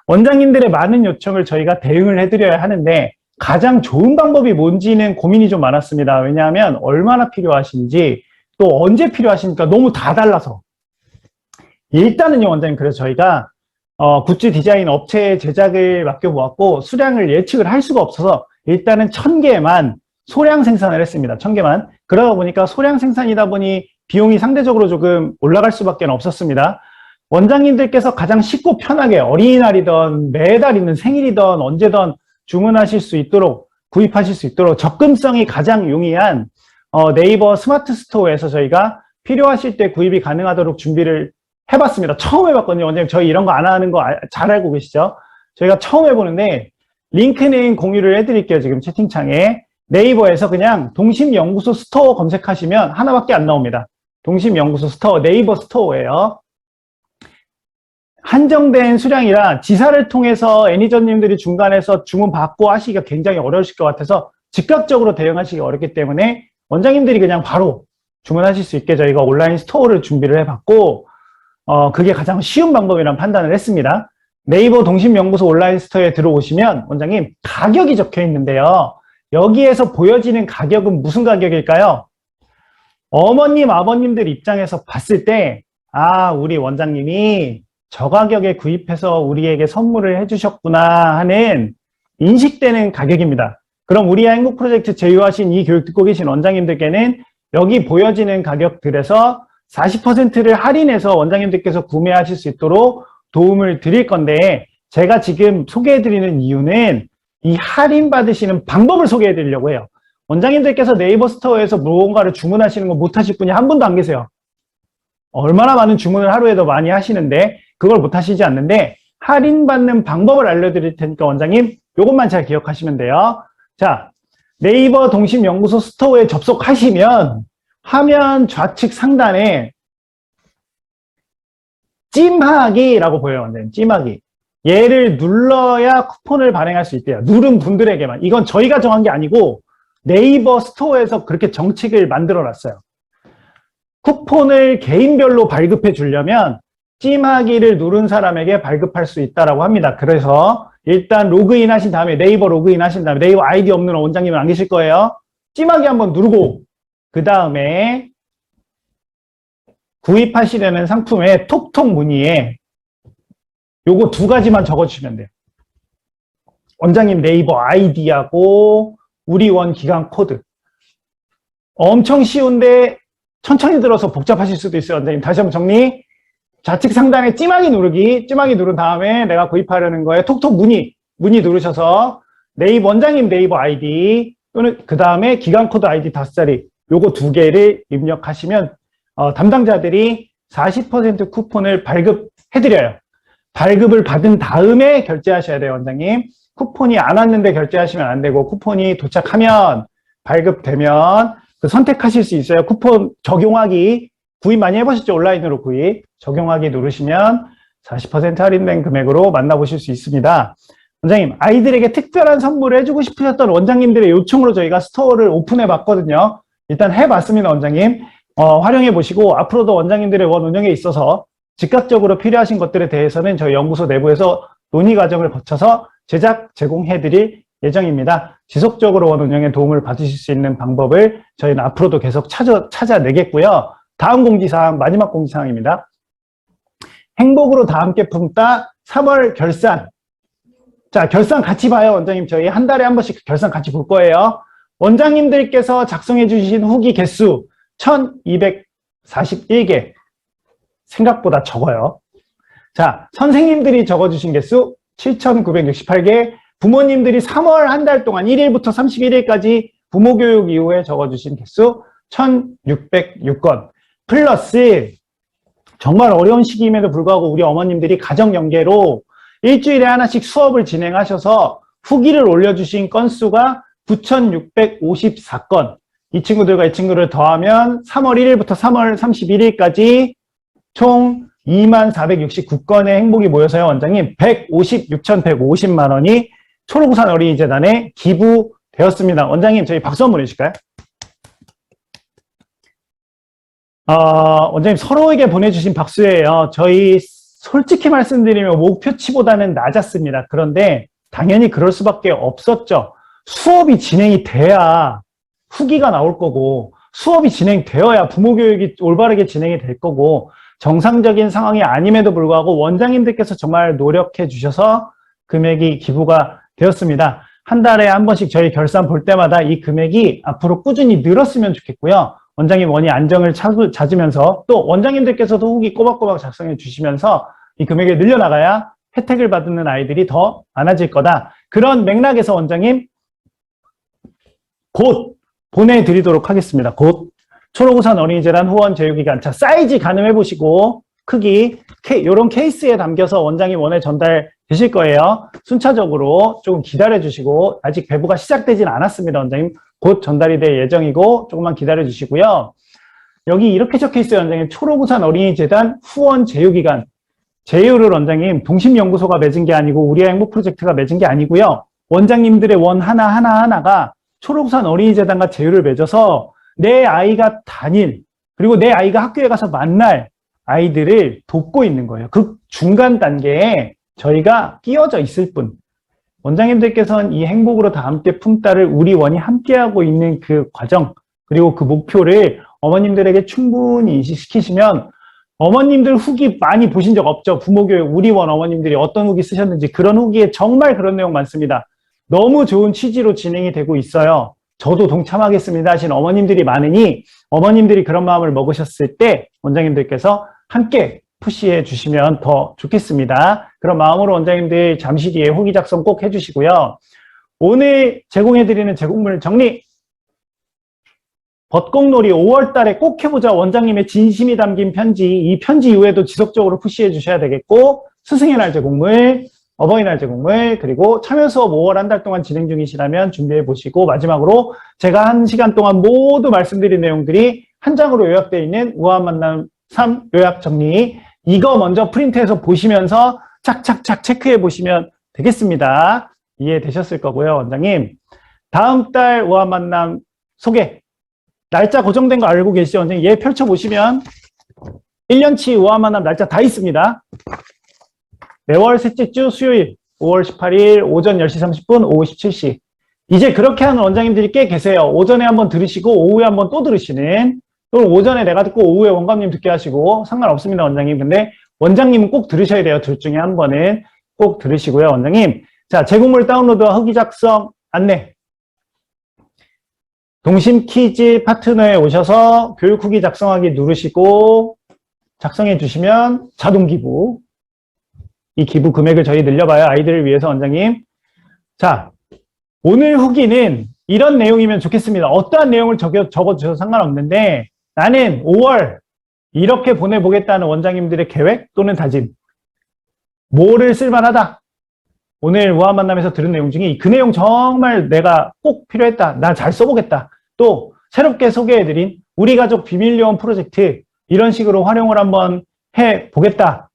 Speaker 1: 원장님들의 많은 요청을 저희가 대응을 해드려야 하는데 가장 좋은 방법이 뭔지는 고민이 좀 많았습니다. 왜냐하면 얼마나 필요하신지 또 언제 필요하시니까 너무 다 달라서 일단은요 원장님 그래서 저희가 굿즈 디자인 업체에 제작을 맡겨보았고 수량을 예측을 할 수가 없어서 일단은 1000개만 소량 생산을 했습니다. 1000개만. 그러다 보니까 소량 생산이다 보니 비용이 상대적으로 조금 올라갈 수밖에 없었습니다. 원장님들께서 가장 쉽고 편하게 어린이날이든 매달이든 생일이든 언제든 주문하실 수 있도록 구입하실 수 있도록 접근성이 가장 용이한 네이버 스마트 스토어에서 저희가 필요하실 때 구입이 가능하도록 준비를 해봤습니다. 처음 해봤거든요. 원장님 저희 이런 거 안 하는 거 잘 알고 계시죠? 저희가 처음 해보는데 링크는 공유를 해드릴게요. 지금 채팅창에 네이버에서 그냥 동심연구소 스토어 검색하시면 하나밖에 안 나옵니다. 동심연구소 스토어 네이버 스토어예요. 한정된 수량이라 지사를 통해서 애니저님들이 중간에서 주문 받고 하시기가 굉장히 어려우실 것 같아서 즉각적으로 대응하시기 어렵기 때문에 원장님들이 그냥 바로 주문하실 수 있게 저희가 온라인 스토어를 준비를 해봤고 그게 가장 쉬운 방법이라는 판단을 했습니다. 네이버 동심연구소 온라인 스토어에 들어오시면 원장님 가격이 적혀 있는데요. 여기에서 보여지는 가격은 무슨 가격일까요? 어머님, 아버님들 입장에서 봤을 때 우리 원장님이 저 가격에 구입해서 우리에게 선물을 해주셨구나 하는 인식되는 가격입니다. 그럼 우리의 행복 프로젝트 제휴하신 이 교육 듣고 계신 원장님들께는 여기 보여지는 가격들에서 40%를 할인해서 원장님들께서 구매하실 수 있도록 도움을 드릴 건데 제가 지금 소개해드리는 이유는 이 할인 받으시는 방법을 소개해드리려고 해요. 원장님들께서 네이버 스토어에서 무언가를 주문하시는 거 못하실 분이 한 분도 안 계세요. 얼마나 많은 주문을 하루에도 많이 하시는데 그걸 못하시지 않는데 할인받는 방법을 알려드릴 테니까 원장님 이것만 잘 기억하시면 돼요. 자, 네이버 동심연구소 스토어에 접속하시면 화면 좌측 상단에 찜하기라고 보여요. 원장님 찜하기. 얘를 눌러야 쿠폰을 발행할 수 있대요. 누른 분들에게만. 이건 저희가 정한 게 아니고 네이버 스토어에서 그렇게 정책을 만들어 놨어요. 쿠폰을 개인별로 발급해 주려면 찜하기를 누른 사람에게 발급할 수 있다고 합니다. 그래서 일단 로그인 하신 다음에 네이버 로그인 하신 다음에 네이버 아이디 없는 원장님은 안 계실 거예요. 찜하기 한번 누르고 그 다음에 구입하시려는 상품의 톡톡 문의에 요거 두 가지만 적어주시면 돼요. 원장님 네이버 아이디하고 우리 원 기간 코드. 엄청 쉬운데 천천히 들어서 복잡하실 수도 있어요. 원장님 다시 한번 정리. 좌측 상단에 찜하기 누르기, 찜하기 누른 다음에 내가 구입하려는 거에 톡톡 문의 누르셔서 네이버 원장님 네이버 아이디 또는 그 다음에 기간 코드 아이디 5자리 요거 두 개를 입력하시면 담당자들이 40% 쿠폰을 발급해드려요. 발급을 받은 다음에 결제하셔야 돼요, 원장님. 쿠폰이 안 왔는데 결제하시면 안 되고 쿠폰이 도착하면 발급되면 그 선택하실 수 있어요. 쿠폰 적용하기 구입 많이 해보셨죠? 온라인으로 구입 적용하기 누르시면 40% 할인된 금액으로 만나보실 수 있습니다. 원장님 아이들에게 특별한 선물을 해주고 싶으셨던 원장님들의 요청으로 저희가 스토어를 오픈해 봤거든요. 일단 해봤습니다. 원장님 활용해 보시고 앞으로도 원장님들의 원 운영에 있어서 즉각적으로 필요하신 것들에 대해서는 저희 연구소 내부에서 논의 과정을 거쳐서 제작 제공해 드릴 예정입니다. 지속적으로 원 운영에 도움을 받으실 수 있는 방법을 저희는 앞으로도 계속 찾아내겠고요. 다음 공지사항, 마지막 공지사항입니다. 행복으로 다 함께 품다 3월 결산. 자, 결산 같이 봐요, 원장님. 저희 한 달에 한 번씩 결산 같이 볼 거예요. 원장님들께서 작성해 주신 후기 개수 1241개. 생각보다 적어요. 자, 선생님들이 적어주신 개수 7968개. 부모님들이 3월 한 달 동안 1일부터 31일까지 부모교육 이후에 적어주신 개수 1606건. 플러스 정말 어려운 시기임에도 불구하고 우리 어머님들이 가정연계로 일주일에 하나씩 수업을 진행하셔서 후기를 올려주신 건수가 9654건. 이 친구들과 이 친구를 더하면 3월 1일부터 3월 31일까지 총 2469건의 행복이 모여서요, 원장님 156,150만 원이 초록우산 어린이재단에 기부되었습니다. 원장님 저희 박수 한번 해주실까요? 원장님 서로에게 보내주신 박수예요. 저희 솔직히 말씀드리면 목표치보다는 낮았습니다. 그런데 당연히 그럴 수밖에 없었죠. 수업이 진행이 돼야 후기가 나올 거고 수업이 진행되어야 부모교육이 올바르게 진행이 될 거고 정상적인 상황이 아님에도 불구하고 원장님들께서 정말 노력해 주셔서 금액이 기부가 되었습니다. 한 달에 한 번씩 저희 결산 볼 때마다 이 금액이 앞으로 꾸준히 늘었으면 좋겠고요. 원장님 원이 안정을 찾으면서 또 원장님들께서도 후기 꼬박꼬박 작성해 주시면서 이 금액이 늘려나가야 혜택을 받는 아이들이 더 많아질 거다. 그런 맥락에서 원장님 곧 보내드리도록 하겠습니다. 곧 초록우산 어린이재단 후원 제휴기간. 자, 사이즈 가늠해 보시고 크기 이런 케이스에 담겨서 원장님 원에 전달 되실 거예요. 순차적으로 조금 기다려 주시고 아직 배부가 시작되진 않았습니다. 원장님 곧 전달이 될 예정이고 조금만 기다려 주시고요. 여기 이렇게 적혀 있어요. 원장님 초록우산 어린이재단 후원 제휴기간. 제휴를 원장님 동심연구소가 맺은 게 아니고 우리의 행복 프로젝트가 맺은 게 아니고요. 원장님들의 원 하나하나가 초록우산 어린이재단과 제휴를 맺어서 내 아이가 다닐 그리고 내 아이가 학교에 가서 만날 아이들을 돕고 있는 거예요. 그 중간 단계에 저희가 끼어져 있을 뿐. 원장님들께서는 이 행복으로 다 함께 품딸을 우리 원이 함께하고 있는 그 과정 그리고 그 목표를 어머님들에게 충분히 인식시키시면 어머님들 후기 많이 보신 적 없죠? 부모교육 우리 원 어머님들이 어떤 후기 쓰셨는지 그런 후기에 정말 그런 내용 많습니다. 너무 좋은 취지로 진행이 되고 있어요. 저도 동참하겠습니다 하신 어머님들이 많으니 어머님들이 그런 마음을 먹으셨을 때 원장님들께서 함께 푸시해 주시면 더 좋겠습니다. 그런 마음으로 원장님들 잠시 뒤에 후기 작성 꼭 해주시고요. 오늘 제공해드리는 제공물 정리. 벚꽃놀이 5월 달에 꼭 해보자 원장님의 진심이 담긴 편지. 이 편지 이후에도 지속적으로 푸시해 주셔야 되겠고 스승의 날 제공물, 어버이날 제공물, 그리고 참여 수업 5월 한 달 동안 진행 중이시라면 준비해 보시고 마지막으로 제가 1시간 동안 모두 말씀드린 내용들이 한 장으로 요약되어 있는 우아한 만남 3 요약 정리. 이거 먼저 프린트해서 보시면서 착착착 체크해 보시면 되겠습니다. 이해되셨을 거고요, 원장님. 다음 달 우아한 만남 소개. 날짜 고정된 거 알고 계시죠, 원장님? 얘 펼쳐보시면 1년치 우아한 만남 날짜 다 있습니다. 매월 셋째 주 수요일 5월 18일 오전 10시 30분, 오후 17시. 이제 그렇게 하는 원장님들이 꽤 계세요. 오전에 한번 들으시고 오후에 한번 또 들으시는 또 오전에 내가 듣고 오후에 원감님 듣게 하시고 상관없습니다, 원장님. 근데 원장님은 꼭 들으셔야 돼요. 둘 중에 한 번은 꼭 들으시고요, 원장님. 자, 제공물 다운로드와 후기 작성 안내. 동심 키즈 파트너에 오셔서 교육 후기 작성하기 누르시고 작성해 주시면 자동 기부. 이 기부 금액을 저희 늘려봐요. 아이들을 위해서 원장님. 자, 오늘 후기는 이런 내용이면 좋겠습니다. 어떠한 내용을 적어주셔도 상관없는데 나는 5월 이렇게 보내보겠다는 원장님들의 계획 또는 다짐. 뭐를 쓸만하다. 오늘 우아한 만남에서 들은 내용 중에 그 내용 정말 내가 꼭 필요했다. 나 잘 써보겠다. 또 새롭게 소개해드린 우리 가족 비밀요원 프로젝트 이런 식으로 활용을 한번 해보겠다.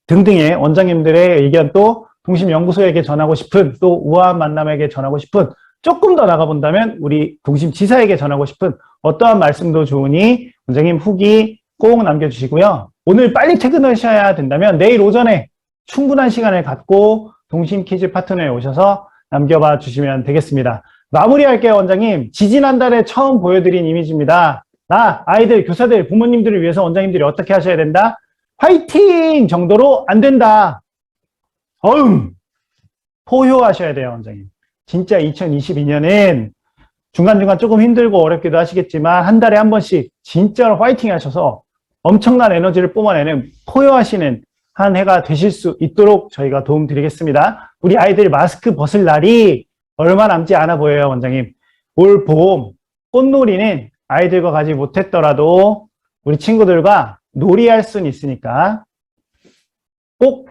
Speaker 1: 등등의 원장님들의 의견 또 동심연구소에게 전하고 싶은 또 우아한 만남에게 전하고 싶은 조금 더 나가본다면 우리 동심지사에게 전하고 싶은 어떠한 말씀도 좋으니 원장님 후기 꼭 남겨주시고요. 오늘 빨리 퇴근하셔야 된다면 내일 오전에 충분한 시간을 갖고 동심키즈 파트너에 오셔서 남겨봐 주시면 되겠습니다. 마무리할게요, 원장님. 지지난달에 처음 보여드린 이미지입니다. 나, 아이들, 교사들, 부모님들을 위해서 원장님들이 어떻게 하셔야 된다? 화이팅! 정도로 안 된다. 포효하셔야 돼요, 원장님. 진짜 2022년엔 중간중간 조금 힘들고 어렵기도 하시겠지만 한 달에 한 번씩 진짜로 화이팅 하셔서 엄청난 에너지를 뿜어내는 포효하시는 한 해가 되실 수 있도록 저희가 도움 드리겠습니다. 우리 아이들 마스크 벗을 날이 얼마 남지 않아 보여요, 원장님. 올 봄 꽃놀이는 아이들과 가지 못했더라도 우리 친구들과 놀이할 수는 있으니까 꼭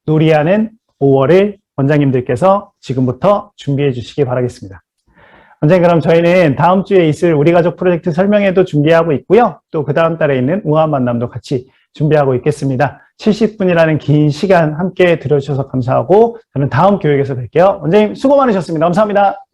Speaker 1: 놀이하는 5월을 원장님들께서 지금부터 준비해 주시기 바라겠습니다. 원장님, 그럼 저희는 다음 주에 있을 우리 가족 프로젝트 설명회도 준비하고 있고요. 또 그 다음 달에 있는 우아한 만남도 같이 준비하고 있겠습니다. 70분이라는 긴 시간 함께 들어주셔서 감사하고 저는 다음 교육에서 뵐게요. 원장님 수고 많으셨습니다. 감사합니다.